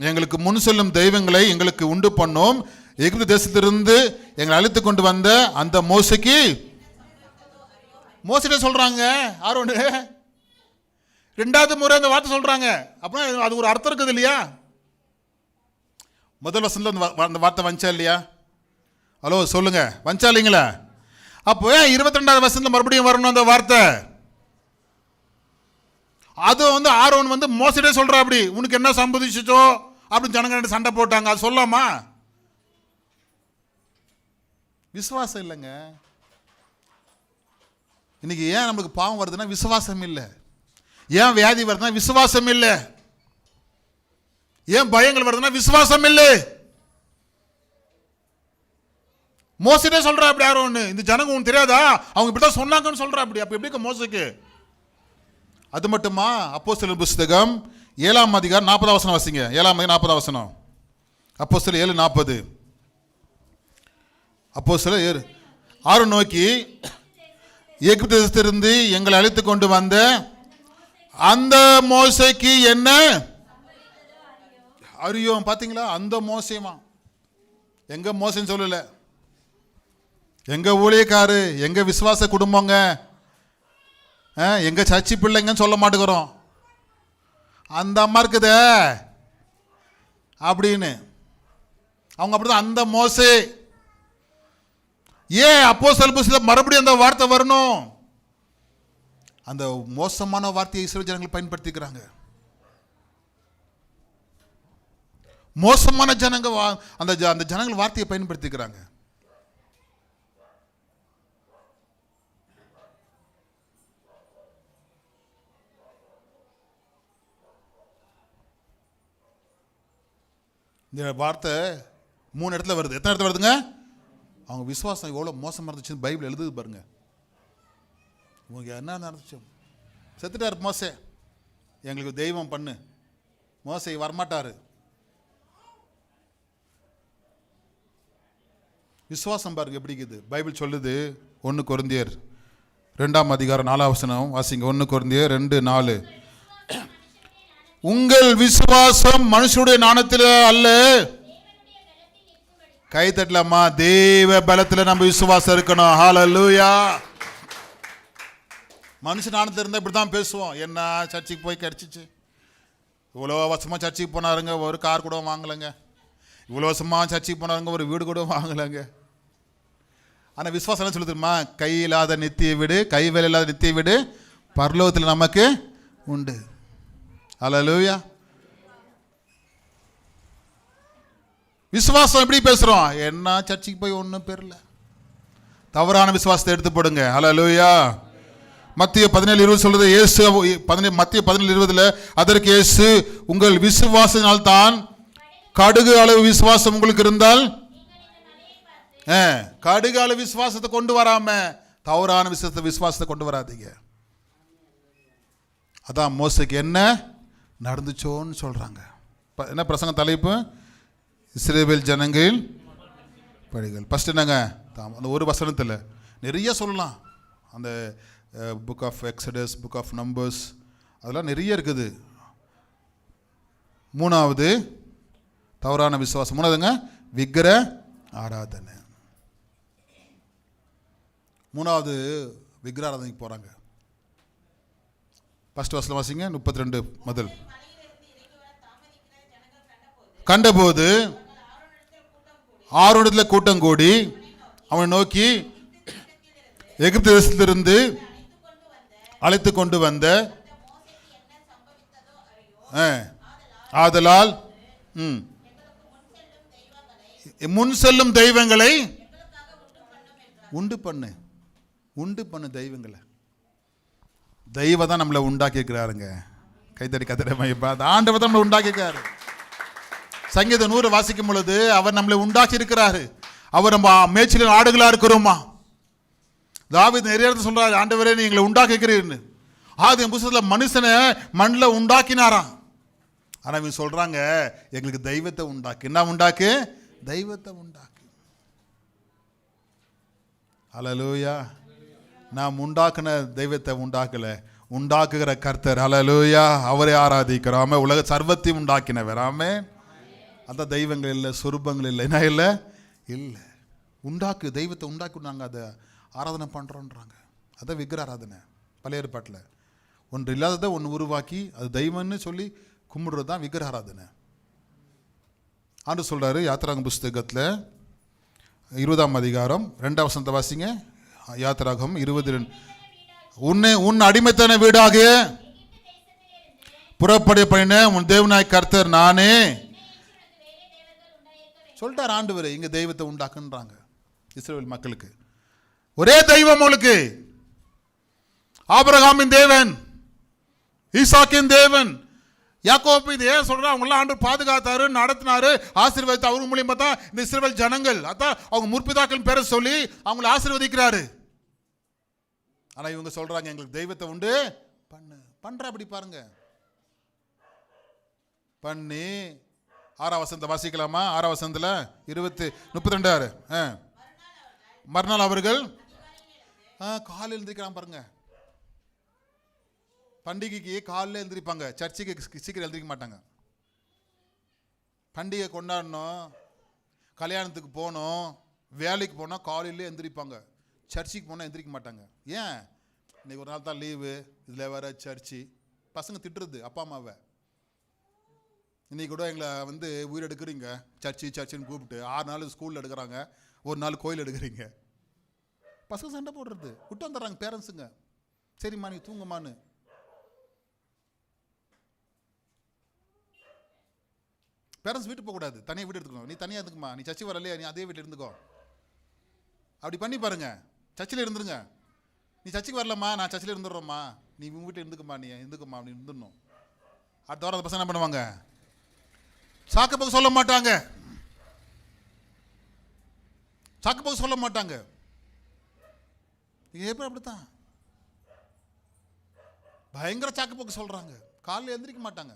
எங்களுக்கு முன் செல்லும் தெய்வங்களை எங்களுக்கு உண்டு பண்ணோம், எகிப்து தேசத்திலிருந்து எங்களை அழைத்து கொண்டு வந்த அந்த மோசைக்கு, மோசைட்ட சொல்றாங்க ஆரோன், ரெண்டாவது முறை அந்த வார்த்தை சொல்றாங்க. அப்படின்னா அது ஒரு அர்த்தம் இருக்குது இல்லையா? முதல் வசனத்துல அந்த வார்த்தை வந்துச்சா இல்லையா? ஹலோ சொல்லுங்க, வந்துச்சா இல்லைங்களா? அப்போ 22வது வசனத்துல மறுபடியும் வரணும் அந்த வார்த்தை. அது வந்து ஆரோன் வந்து மோசடியே சொல்ற அப்படி, உனக்கு என்ன சம்பவிச்சோ அப்படின்னு ஜனங்க சண்டை போட்டாங்க. அது சொல்லாமா? விசுவாசம் இல்லைங்க. இன்னைக்கு ஏன் நமக்கு பாவம் வருதுன்னா விசுவாசம் இல்லை. ஏன் வியாதி வருதுன்னா விசுவாசம் இல்லை. ஏன் பயங்கள் வருதுன்னா விசுவாசம் இல்லை. மோசடியே சொல்ற அப்படி ஆரோன், இந்த ஜனங்க உனக்கு தெரியாதா, அவங்க இப்படிதான் சொன்னாங்கன்னு சொல்ற அப்படி. அப்ப எப்படி மோசைக்கு? அது மட்டுமா? அப்போஸ்தலர் புத்தகம் 7ஆம் அதிகாரம் 40ஆம் வசனம் வாசிங்க. 7ஆம் அதிகாரம் 40ஆம் வசனம். அப்போஸ்தலர் 7:40. அப்போஸ்தலர் ஆரோன் நோக்கி, எகிப்து தேசத்திலிருந்து எங்களை அழைத்து கொண்டு வந்த அந்த மோசைக்கு என்ன அறியோம். பாத்தீங்களா? அந்த மோசைமா. எங்க மோசைன்னு சொல்லல, எங்க ஊழியக்காரு, எங்க விசுவாச குடும்பங்க, எங்க சர்ச்சி பிள்ளைங்கன்னு சொல்ல மாட்டேங்கிறோம். அந்த அம்மா இருக்குதே அப்படின்னு அவங்க அப்படிதான். அந்த மோசே. ஏன் அப்போஸ்தலர் புத்தகத்துல மறுபடியும் அந்த வார்த்தை வரணும்? அந்த மோசமான வார்த்தையை இஸ்ரவேல் ஜனங்கள் பயன்படுத்திக்கிறாங்க. மோசமான ஜனங்க அந்த ஜனங்கள் வார்த்தையை பயன்படுத்திக்கிறாங்க. இந்த வார்த்தை 3 இடத்துல வருது. எத்தனை இடத்துல வருதுங்க? அவங்க விசுவாசம் எவ்வளோ மோசமாக இருந்துச்சுன்னு பைபிள் எழுதுது பாருங்க. உங்களுக்கு என்ன நடந்துச்சு? செத்துட்டார் மோசே, எங்களுக்கு தெய்வம் பண்ணு. மோசே வரமாட்டார். விசுவாசம் பாருங்க எப்படி இருக்குது. பைபிள் சொல்லுது 1 கொரிந்தியர் 2ஆம் அதிகாரம் 4ஆம் வசனம் வாசிங்க. 1 கொரிந்தியர் 2:4. உங்கள் விசுவாசம் மனுஷனுடைய ஞானத்தில் அல்ல. கை தட்டலாமா? தேவ பலத்தில் நம்ம விசுவாசம் இருக்கணும். ஹல்லேலூயா. மனுஷன் ஞானத்தில் இருந்தால் இப்படி தான் பேசுவோம். என்ன சர்ச்சுக்கு போய் கிடைச்சிச்சு, இவ்வளோ வருஷமாக சர்ச்சுக்கு போனாருங்க, ஒரு கார் கூட வாங்கலைங்க, இவ்வளோ வருஷமாக சர்ச்சுக்கு போனாருங்க, ஒரு வீடு கூட வாங்கலைங்க. ஆனால் விசுவாசம் என்ன சொல்லுது தெரியுமா? கை இல்லாத நித்திய வீடு, கை வேலை இல்லாத நித்திய வீடு பரலோகத்தில் நமக்கு உண்டு. ஹல்லேலூயா. விசுவாசம் எப்படி பேசுறோம்? என்ன சர்ச்சுக்கு போய் ஒன்றும் பெறல. தவறான விசுவாசத்தை எடுத்து போடுங்க. ஹல்லேலூயா. மத்திய 17:20 சொல்றது இயேசு. மத்திய 17:20 அதற்கு இயேசு, உங்கள் விசுவாசத்தினால் தான், கடுகு அளவு விசுவாசம் உங்களுக்கு இருந்தால், கடுகு அளவு விசுவாசத்தை கொண்டு வராம தவறான விசுவாசத்தை கொண்டு வராதீங்க. அதான் மோசைக்கு என்ன நடந்துச்சோன்னு சொல்றாங்க. என்ன பிரசங்க தலைப்பு? இஸ்ரவேல் ஜனங்கள் படிகள். ஃபர்ஸ்ட் என்னங்க? அந்த ஒரு வசனத்தில் நிறைய சொல்லலாம். அந்த book of Exodus, book of Numbers, அதெல்லாம் நிறைய இருக்குது. 3வது தவறான விசுவாசம். 3வதுங்க விக்கிர ஆராதனை. 3வது விக்கிர ஆராதனைக்கு போகிறாங்க. ஃபர்ஸ்ட் வசனம் வாசிங்க. 32 முதல். கண்டபோது ஆரோனிடத்தில் கூட்டம் கூடி அவனை நோக்கி, எகிப்து தேசத்திலிருந்து அழைத்து கொண்டு வந்த ஆதலால் முன் செல்லும் தெய்வங்களை உண்டு பண்ணு. உண்டு பண்ணு தெய்வங்களை. தெய்வம் தான் நம்மளை உண்டாக்கிக்கிறாருங்க. கைத்தறி கத்திரமைப்பா. ஆண்டவர் தான் நம்மளை உண்டாக்கிக்கிறாரு. சங்கீதம் 100 வாசிக்கும் பொழுது அவர் நம்மளை உண்டாக்கி இருக்கிறாரு. அவர் நம்ம மேய்ச்சலின் ஆடுகளா இருக்கிறோமா. தாவீது நிறைய இடத்துல சொல்றாரு, ஆண்டவரே நீ எங்களை உண்டாக்குகிறீர்னு. ஆதி புத்தகத்தில் மனுஷனை மண்ணில் உண்டாக்கினாராம். ஆனா இவங்க சொல்றாங்க எங்களுக்கு தெய்வத்தை உண்டாக்கு. என்ன உண்டாக்கு? தெய்வத்தை உண்டாக்கு. ஹல்லேலூயா. நாம் உண்டாக்குன தெய்வத்தை உண்டாக்கல, உண்டாக்குகிற கர்த்தர். ஹல்லேலூயா. அவரை ஆராதிக்கிறோம். உலக சர்வத்தையும் உண்டாக்கினவர். ஆமென். அந்த தெய்வங்கள் இல்லை, சொரூபங்கள் இல்லை, என்ன இல்லை இல்லை. உண்டாக்கு தெய்வத்தை உண்டாக்கி நாங்கள் அதை ஆராதனை பண்ணுறோன்றாங்க. அதை விக்கிர ஆராதனை. பழைய ஏற்பாட்டில் ஒன்று இல்லாததை ஒன்று உருவாக்கி அது தெய்வம்னு சொல்லி கும்பிடுறது தான் விக்கிர ஆராதனை. ஆண்டு சொல்கிறாரு யாத்திராகம் புஸ்தகத்தில் 20ஆம் அதிகாரம் 2ஆம் வசனத்தை வாசிங்க. யாத்திராகம் 22. உன் அடிமைத்தன வீடாக புறப்படைய பண்ணின உன் தேவனாய் கர்த்தர் நானே சொல்லிட்டார் ஆண்டவர். இங்க தெய்வத்தை உண்டாக்குன்றாங்க இஸ்ரவேல் மக்களுக்கு. ஒரே தெய்வம் உங்களுக்கு, ஆபிரகாமின் தேவன், ஈசாக்கின் தேவன், யாக்கோபு. இது ஏன் சொல்றா? அவங்களாம் ஆண்டவர் பாதுகாத்தாரு, நடத்தினாரு, ஆசீர்வதித்து அவங்க மூலியமா தான் இந்த இஸ்ரவேல் ஜனங்கள், அதான் அவங்க முற்பிதாக்கள் பேரை சொல்லி அவங்களை ஆசீர்வதிக்கிறாரு. ஆனா இவங்க சொல்றாங்க எங்களுக்கு தெய்வத்தை உண்டு பண்ற. அப்படி பாருங்க பண்ணி 6ஆம் வசனத்தை வாசிக்கலாமா? 6ஆம் வசனத்துல 32 மறுநாள் அவர்கள் காலையில் எழுந்திருக்கிறான் பாருங்க. பண்டிகைக்கு காலையில் எழுந்திருப்பாங்க, சர்ச்சுக்கு சீக்கிரம் எழுந்திரிக்க மாட்டாங்க. பண்டிகை கொண்டாடணும், கல்யாணத்துக்கு போகணும், வேலைக்கு போனால் காலையிலே எழுந்திரிப்பாங்க. சர்ச்சுக்கு போனால் எழுந்திரிக்க மாட்டாங்க. ஏன்? இன்னைக்கு ஒரு நாள் தான் லீவு, இதில் வேற சர்ச்சு. பசங்க திட்டுறது அப்பா அம்மாவை. இன்னைக்கு கூட எங்களை உயிர் எடுக்கிறீங்க, சர்ச்சுன்னு கூப்பிட்டு 6 நாள் ஸ்கூலில் எடுக்கிறாங்க, ஒரு நாள் கோயில் எடுக்கிறீங்க. பசங்க சண்டை போடுறது, விட்டு வந்துடுறாங்க பேரண்ட்ஸுங்க. சரிம்மா நீ தூங்குமான்னு. பேரண்ட்ஸ் வீட்டு போகக்கூடாது, தனியாக வீட்டு எடுத்துக்கணும். நீ தனியாக இருந்துக்குமா, நீ சர்ச்சு வரலையா, நீ அதே வீட்டில் இருந்துக்கோ. அப்படி பண்ணி பாருங்க. சர்ச்சில் இருந்துருங்க. நீ சர்ச்சுக்கு வரலம்மா, நான் சர்ச்சில் இருந்துடுறோம்மா, நீ உங்கள் வீட்டில் இருந்துக்குமா, நீ இருந்துக்குமா அப்படி இருந்துடணும். அடுத்த வாரம் அந்த பசங்க என்ன பண்ணுவாங்க? சாக்கு போக்கு சொல்ல மாட்டாங்க, சாக்கு போக்கு சொல்ல மாட்டாங்க. எப்படி அப்படித்தான் பயங்கர சாக்கு போக்கு சொல்றாங்க. காலையில் எந்திரிக்க மாட்டாங்க.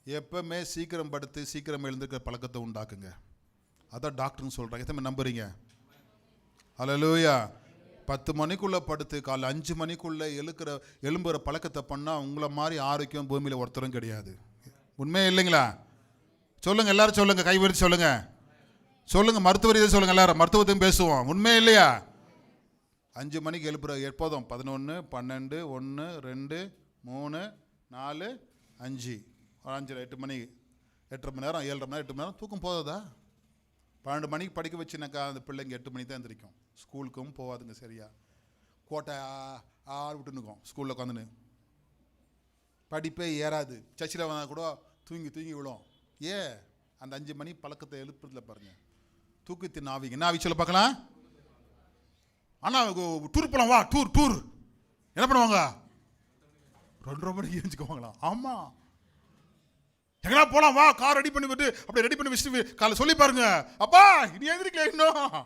எப்பவுமே சீக்கிரம் படுத்து சீக்கிரம் எழுந்திருக்கிற பழக்கத்தை உண்டாக்குங்க. அதான் டாக்டர்னு சொல்றாங்க. எத்தனை நம்புறீங்க? ஹல்லேலூயா. 10 மணிக்குள்ள படுத்து காலை 5 மணிக்குள்ள எழும்புற பழக்கத்தை பண்ணால் உங்களை மாதிரி ஆரோக்கியம் பூமியில் ஒருத்தரும் கிடையாது. உண்மையே இல்லைங்களா? சொல்லுங்க, எல்லாரும் சொல்லுங்க, கை விரிச்சு சொல்லுங்க, சொல்லுங்க. மருத்துவ ரீதியாக சொல்லுங்க, எல்லாரும் மருத்துவத்தையும் பேசுவோம். உண்மையே இல்லையா? 5 மணிக்கு எழுப்புற எப்போதும் 11, 12, 1, 2, 3, 4, 5, 5, 8 மணி, 8.5 மணி நேரம், 7.5 மணி நேரம், 8 மணி நேரம் தூக்கம் போதாதா? 12 மணிக்கு படிக்க வச்சுனாக்கா அந்த பிள்ளைங்க 8 மணிக்கு தான் எழுந்திரிக்கும். ஸ்கூலுக்கும் போகாதுங்க. சரியா கோட்டை ஆறு விட்டுனுக்கும் ஸ்கூலில் உட்காந்துன்னு. படிப்பே ஏறாது. சர்ச்சில் வந்தால் கூட தூங்கி விழும். அந்த 5 மணி பழக்கத்தை எழுப்புறதுல பாருங்க. தூக்கத்தின் ஆவிங்க என்ன ஆவி சொல்ல பார்க்கலாம். ஆனால் டூர் போகலாம், வா டூர் என்ன பண்ணுவாங்க? 2:30 மணிக்கு எழுந்துக்குவாங்களாம். ஆமாம், எங்கன்னா போலாம், வா கார் ரெடி பண்ணி விட்டு அப்படியே ரெடி பண்ணி வச்சுட்டு காலை சொல்லி பாருங்க, அப்பா இனி எழுந்திரிக்கல இன்னும்.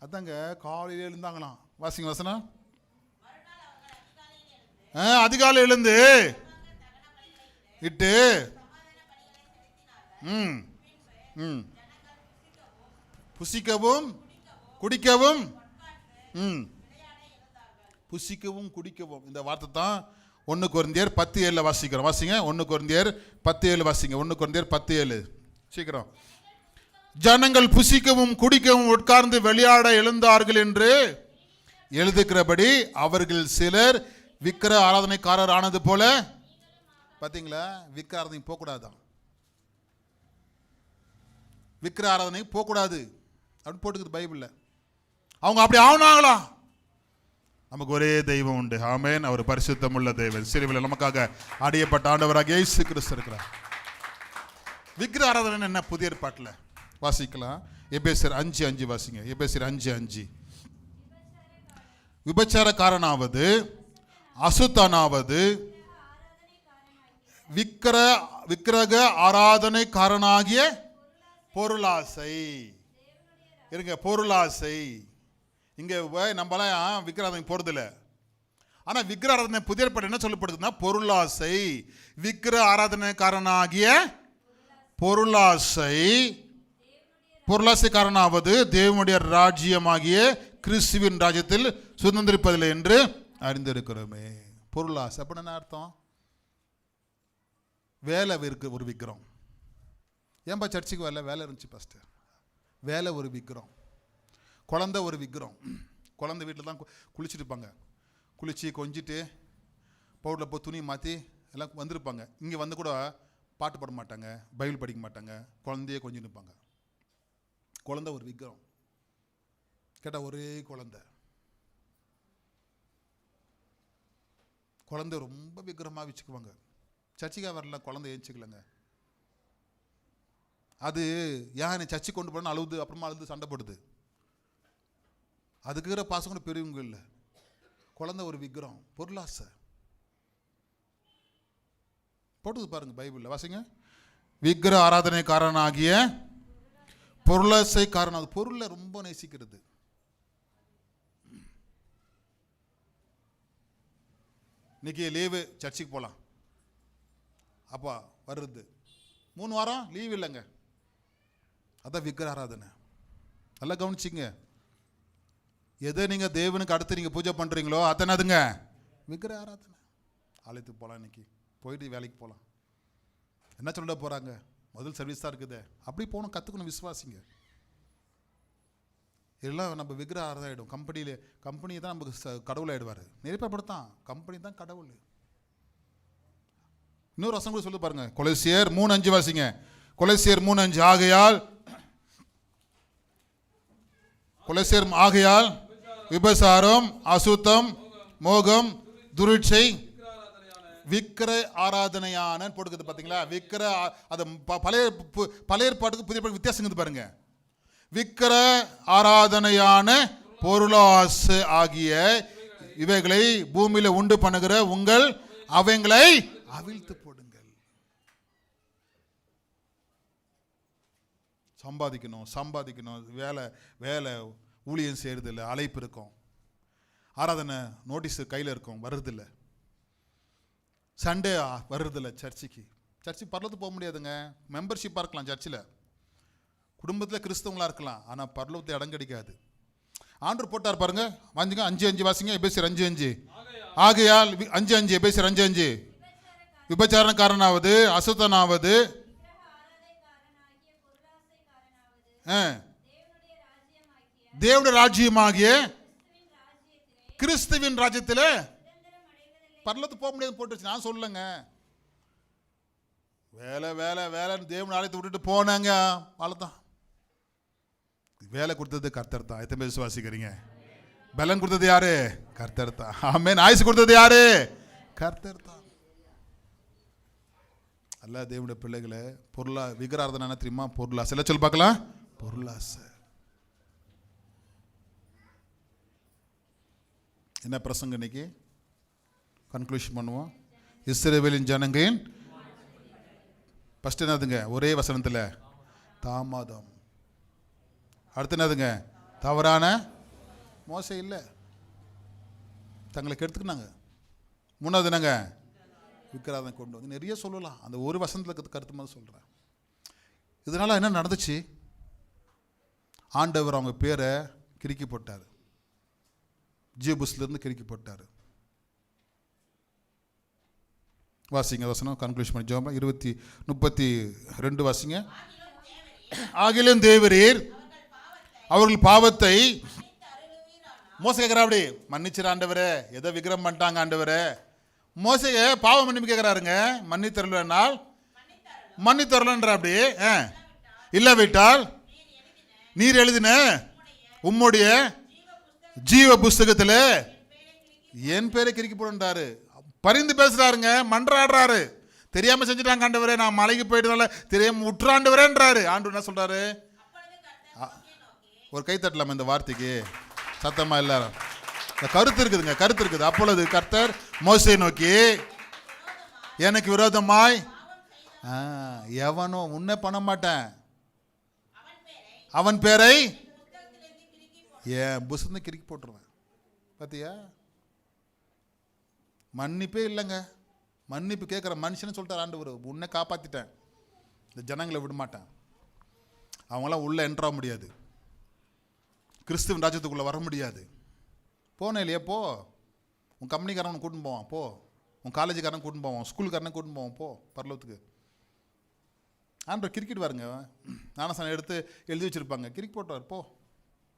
அதாங்க காலையில எழுந்தாங்களாம். வாசிங்க வசனம். அதிகாலை எழுந்து இட்டு புசிக்கவும் குடிக்கவும் புசிக்கவும் குடிக்கவும். இந்த வார்த்தை தான் 1 கொரிந்தியர் 10:7 வாசிக்கிறோம். வாசிங்க 1 கொரிந்தியர் 10:7 வாசிங்க. 1 கொரிந்தியர் 10:7 சீக்கிரம். ஜனங்கள் புசிக்கவும் குடிக்கவும் உட்கார்ந்து விளையாட எழுந்தார்கள் என்று எழுதுகிறபடி அவர்கள் சிலர் விக்கிர ஆராதனைக்காரர் ஆனது போல. பார்த்தீங்களா? விக்கிர ஆராதனை போகக்கூடாதான், விக்கிர ஆராதனை போகக்கூடாது அப்படின்னு போட்டுக்குது பைபிளில். அவங்க அப்படி ஆனாங்களா? நமக்கு ஒரே தெய்வம் உண்டு. ஆமென். அவர் பரிசுத்தம் உள்ள தெய்வம். சிறுவில் நமக்காக அடியப்பட்ட ஆண்டவராக இயேசு கிறிஸ்து இருக்கிறார். விக்கிர ஆராதனை என்ன? புதிய ஏற்பாட்டில் வாசிக்கலாம். எபேசியர் 5:5 வாசிங்க. எபேசியர் 5:5. விபச்சாரக்காரனாவது அசுத்தனாவது விக்கிரக ஆராதனைக்காரனாகிய பொருளாசை. இருங்க, பொருளாசை. இங்க நம்மளாம் விக்கிரகம் போறதில்ல. ஆனா விக்கிர ஆராதனை புதிய ஏற்பாடு என்ன சொல்லப்படுதுன்னா பொருளாசை. விக்கிர ஆராதனைக்காரனாகிய பொருளாசை, பொருளாசைக்காரனாவது தேவனுடைய ராஜ்யமாகிய கிறிஸ்துவின் ராஜ்யத்தில் சுதந்திரிப்பதில்லை என்று அறிந்திருக்கிறோமே. பொருளாசை அப்படின்னு அர்த்தம், வேலை இருக்கு ஒரு விக்கிரம். ஏன்பா சர்ச்சுக்கு வரல? வேலை இருந்துச்சு ஃபஸ்ட்டு. வேலை ஒரு விக்கிரம், குழந்தை ஒரு விக்கிரம். குழந்தை வீட்டில் தான் குளிச்சுட்டு இருப்பாங்க. குளித்து கொஞ்சிட்டு பவுடரில் போய் துணி மாற்றி எல்லாம் வந்திருப்பாங்க. இங்கே வந்து கூட பாட்டு பாட மாட்டாங்க, பைபிள் படிக்க மாட்டாங்க, குழந்தையே கொஞ்சிட்டு இருப்பாங்க. குழந்தை ஒரு விக்கிரம். கேட்டால் ஒரே குழந்தை ரொம்ப விக்கிரமாக வச்சுக்குவாங்க. சர்ச்சுக்காக வரல, குழந்தை ஏஞ்சிக்கலங்க. அது ஏன் என்னை சர்ச்சை கொண்டு போன அழுது, அப்புறமா அழுது சண்டை போடுது. அதுக்குற பாசம் கூட பெரியவங்க இல்லை. குழந்தை ஒரு விக்கிரம், பொருளாசை. போட்டுது பாருங்க பைபிளில், வாசிங்க. விக்கிர ஆராதனைக்காரனாகிய பொருளாசைக்காரன். அது பொருளை ரொம்ப நேசிக்கிறது. இன்னைக்கு லீவு, சர்ச்சுக்கு போகலாம். அப்பா வருது 3 வாரம் லீவ் இல்லைங்க. அதான் விக்கிர ஆராதனை. நல்லா கவனிச்சிங்க. எதை நீங்கள் தேவனுக்கு அடுத்து நீங்கள் பூஜை பண்ணுறீங்களோ அத்தனைதுங்க விக்கிர ஆராதனை. ஆலயத்துக்கு போகலாம், இன்னைக்கு போயிட்டு வேலைக்கு போகலாம். என்ன சொல்ல போகிறாங்க? முதல் சர்வீஸ் தான் இருக்குது. அப்படி போகணும், கற்றுக்கணும், விசுவாசிங்க. எல்லாம் நம்ம விக்கிர ஆராதனை ஆகிடும். கம்பெனி தான் நமக்கு கடவுள் ஆகிடுவார். நிறைய பேர் படுத்தான், கம்பெனி தான் கடவுள். இன்னொரு வசனம் கூட சொல்லி பாருங்க, கொலோசியர் 3:5 வாசிங்க. கொலோசியர் 3:5. ஆகையால் விபசாரம், அசுத்தம், மோகம், துரிட்சை, விக்கிர ஆராதனையான போட்டுக்குது பார்த்தீங்களா? விக்கிர அது பழைய ஏற்பாட்டுக்கு புதிய ஏற்பாட்டுக்கு வித்தியாசம் பாருங்க. விக்கிர ஆராதனையான பொருளாசை ஆகிய இவைகளை பூமியில உண்டு பண்ணுகிற உங்கள் அவைகளை அவிழ்த்து போடுங்கள். சம்பாதிக்கணும், வேலை ஊழியம் செய்யறதில்லை, அழைப்பு இருக்கும். ஆராதனை நோட்டீஸ் கையில் இருக்கும், வர்றதில்லை. சண்டே வர்றதில்லை சர்ச்சுக்கு. பரலோகத்துக்கு போக முடியாதுங்க. மெம்பர்ஷிப்பாக இருக்கலாம் சர்ச்சில், குடும்பத்தில் கிறிஸ்தவங்களாக இருக்கலாம், ஆனால் பரலோகத்தை இடம் கிடைக்காது. ஆண்டவர் போட்டார் பாருங்க, வாங்கிங்க. 5:5 வாசிங்க. எபேசியர் 5:5. ஆகையால் 5:5 எபேசியர் 5:5. விபச்சாரக்காரனாவது, அசுத்தனாவது, தேவனுடைய ராஜ்யமாகிய கிறிஸ்துவின் ராஜ்யத்தில் பரலோகத்துக்கு போக முடியாது போட்டுச்சு. நான் சொல்லுங்க, வேலைன்னு தேவன் ஆலயத்தை விட்டுட்டு போனாங்க, அவ்வளோதான். வேலை கொடுத்தது கர்த்தர் தான். எத்தனை பேர் விசுவாசிக்கிறீங்க? பலன் கொடுத்தது யாரு? கர்த்தர் தான். ஆமென். ஆயுசு கொடுத்தது யாரு? கர்த்தர் தான். அல்ல தேவனுடைய பிள்ளைகளை விக்கிராராதனை என்ன தெரியுமா? பொருளாசை. எல்லாம் சொல்லி பார்க்கலாம். பொருளாசை. என்ன பிரசங்க இன்னைக்கு கன்க்ளூஷன் பண்ணுவோம். இஸ்ரவேலின் ஜனங்களின் ஃபர்ஸ்ட் என்னதுங்க? ஒரே வசனத்தில் தாமதம். அடுத்து என்னதுங்க? தவறான மோசை இல்லை, தங்களை கெடுத்துக்கினாங்க. 3வது என்னங்க? விக்கிராராதனை கொண்டு வந்து நிறைய சொல்லலாம். அந்த ஒரு வசனத்தில் கருத்து மாதிரி சொல்கிறேன். இதனால் என்ன நடந்துச்சு? ஆண்டவர் அவங்க பேரை கிறுக்கி போட்டார். ஜீபுஸ்லேருந்து கிறுக்கி போட்டார். வாசிங்க வசனம், கன்க்ளூஷன் பண்ணி ஜோம். 32 வாசிங்க. ஆகிலும் தேவரீர் அவர்கள் பாவத்தை மோச கேட்குறா, அப்படி மன்னிச்சிரு ஆண்டவரே, எதோ விக்கிரம் பண்ணிட்டாங்க ஆண்டவரே. மோசைய பாவம் மன்னிப்பு கேட்குறாருங்க. மன்னித்தரலாம் மன்னித்தரலன்ற அப்படி இல்லாவிட்டால் நீர் எழுதின உம்முடைய ஜீவ புஸ்தகத்தில் என் பேரை கிறுக்கி போடுன்றாரு. பரிந்து பேசுறாருங்க, மன்றாடுறாரு. தெரியாம செஞ்சுட்டாங்க ஆண்டவரே, நான் மலைக்கு போயிட்டதால தெரியாம விட்டுறாண்டவரேன்றாரு. ஆண்டவர் என்ன சொல்றாரு? ஒரு கை தட்டலாமா இந்த வார்த்தைக்கு? சத்தமா எல்லாரும். கருத்து இருக்குதுங்க, கருத்து இருக்குது. அப்பொழுது கர்த்தர் மோசேயை நோக்கி, எனக்கு விரோதமாய் எவனும் உன்னை பண்ண மாட்டேன். அவன் பேரை ஏன் புஸ்தகம் கிறுக்கி போட்டுருவேன். பார்த்தியா, மன்னிப்பே இல்லைங்க. மன்னிப்பு கேட்குற மனுஷன்னு சொல்லிட்டார் ஆண்டவர். உன்னை காப்பாற்றிட்டேன், இந்த ஜனங்களை விட மாட்டேன். அவங்களாம் உள்ளே என்ட்ராக முடியாது, கிறிஸ்துவின் ராஜ்யத்துக்குள்ளே வர முடியாது. போனே இல்லையா, போ. உன் கம்பெனிக்காரன் கூட்டின்னு போவான், போ. உன் காலேஜுக்காரன் கூட்டின்னு போவான், ஸ்கூலுக்காரனை கூட்டின்னு போவான், போ பரலோகத்துக்கு. ஆண்டவர் கிரிக்கெட் வாருங்க, ஞானஸ்நானம் எடுத்து எழுதி வச்சுருப்பாங்க, கிரிக்கெட் போட்டுவார், போ.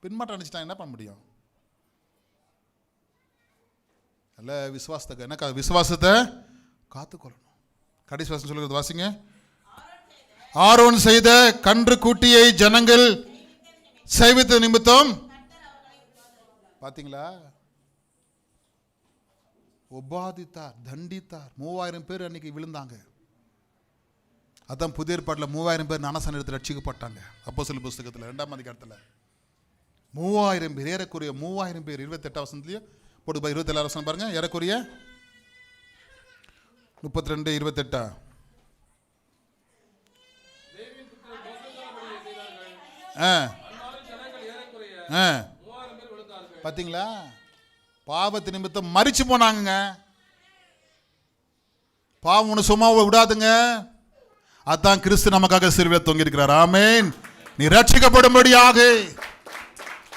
பின்மாற்றம் அனுப்பிச்சிட்டாங்க, என்ன பண்ண முடியும்? அல்ல, விசுவாசத்தை என்ன, விசுவாசத்தை காத்துக்கொள்ளணும். கடைசி வாசம் சொல்லுறது வாசிங்க. ஆரோன் செய்த கன்று குட்டியை ஜனங்கள் செய்வித்த நிமித்தம், பார்த்தீங்களா, உபாதித்தார், தண்டித்தார். 3000 பேர் அன்னைக்கு விழுந்தாங்க. அதான் புதிய ஏற்பாட்டில் 3000 பேர் ஞானஸ்நானம் எடுத்து ரட்சிக்கப்பட்டாங்க. அப்போஸ்தலர் புஸ்தகத்தில் 2ஆம் அதிகாரத்தில் 3000 பேர், ஏறக்குறைய 3000 பேர். 28 வசனத்துலையும் போட்டு 27 வசனம் பாருங்க. ஏறக்குறைய 32, 28. பார்த்தீங்களா, பாவத்து நிமித்தம் மரிச்சு போனாங்க. பாவம் ஒன்று சும்மா விடாதுங்க. அதான் கிறிஸ்து நமக்காக சிலுவையில் தொங்கியிருக்கிறார். ஆமென். நீ ரட்சிக்கப்படும்படியாக,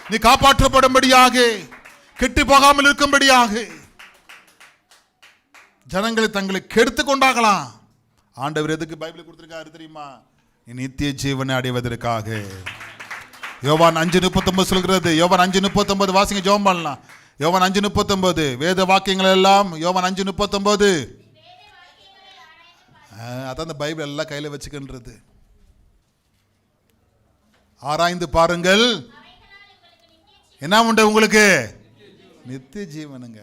நீ காப்பாற்றப்படும்படியாக, கெட்டு போகாமல் இருக்கும்படியாக, ஜனங்களை தங்களை கெடுத்து கொண்டாகலாம். ஆண்டவர் எதுக்கு பைபிள் கொடுத்திருக்காரு தெரியுமா? நீ நித்திய ஜீவனை அடைவதற்காக. யோவான் 5:39 சொல்கிறது. யோவான் 5:39 வாசிங்க, ஜெபம் பண்ணலாம். யோவான் 5:39 வேத வாக்கியங்கள் எல்லாம். யோவான் 5:39. அதான் அந்த பைபிள் எல்லாம் கையில் வச்சுக்கின்றது. ஆராய்ந்து பாருங்கள், என்ன உண்டு உங்களுக்கு? நித்திய ஜீவனுங்க.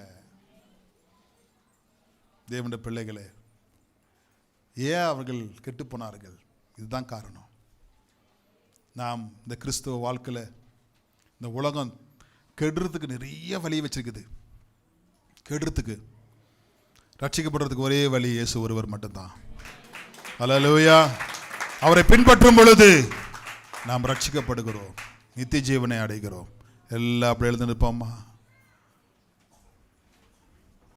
தேவனுடைய பிள்ளைகளே, ஏன் அவர்கள் கெட்டு போனார்கள்? இதுதான் காரணம். நாம் இந்த கிறிஸ்துவ வாழ்க்கையில், இந்த உலகம் கெடுறதுக்கு நிறைய வழியை வச்சிருக்குது. கெடுறதுக்கு, ரட்சிக்கப்படுறதுக்கு ஒரே வழி இயேசு ஒருவர் மட்டும்தான். அல்லேலூயா. அவரை பின்பற்றும் பொழுது நாம் ரட்சிக்கப்படுகிறோம், நித்திய ஜீவனை அடைகிறோம். எல்லாம் அப்படி எழுந்து நிற்போமா?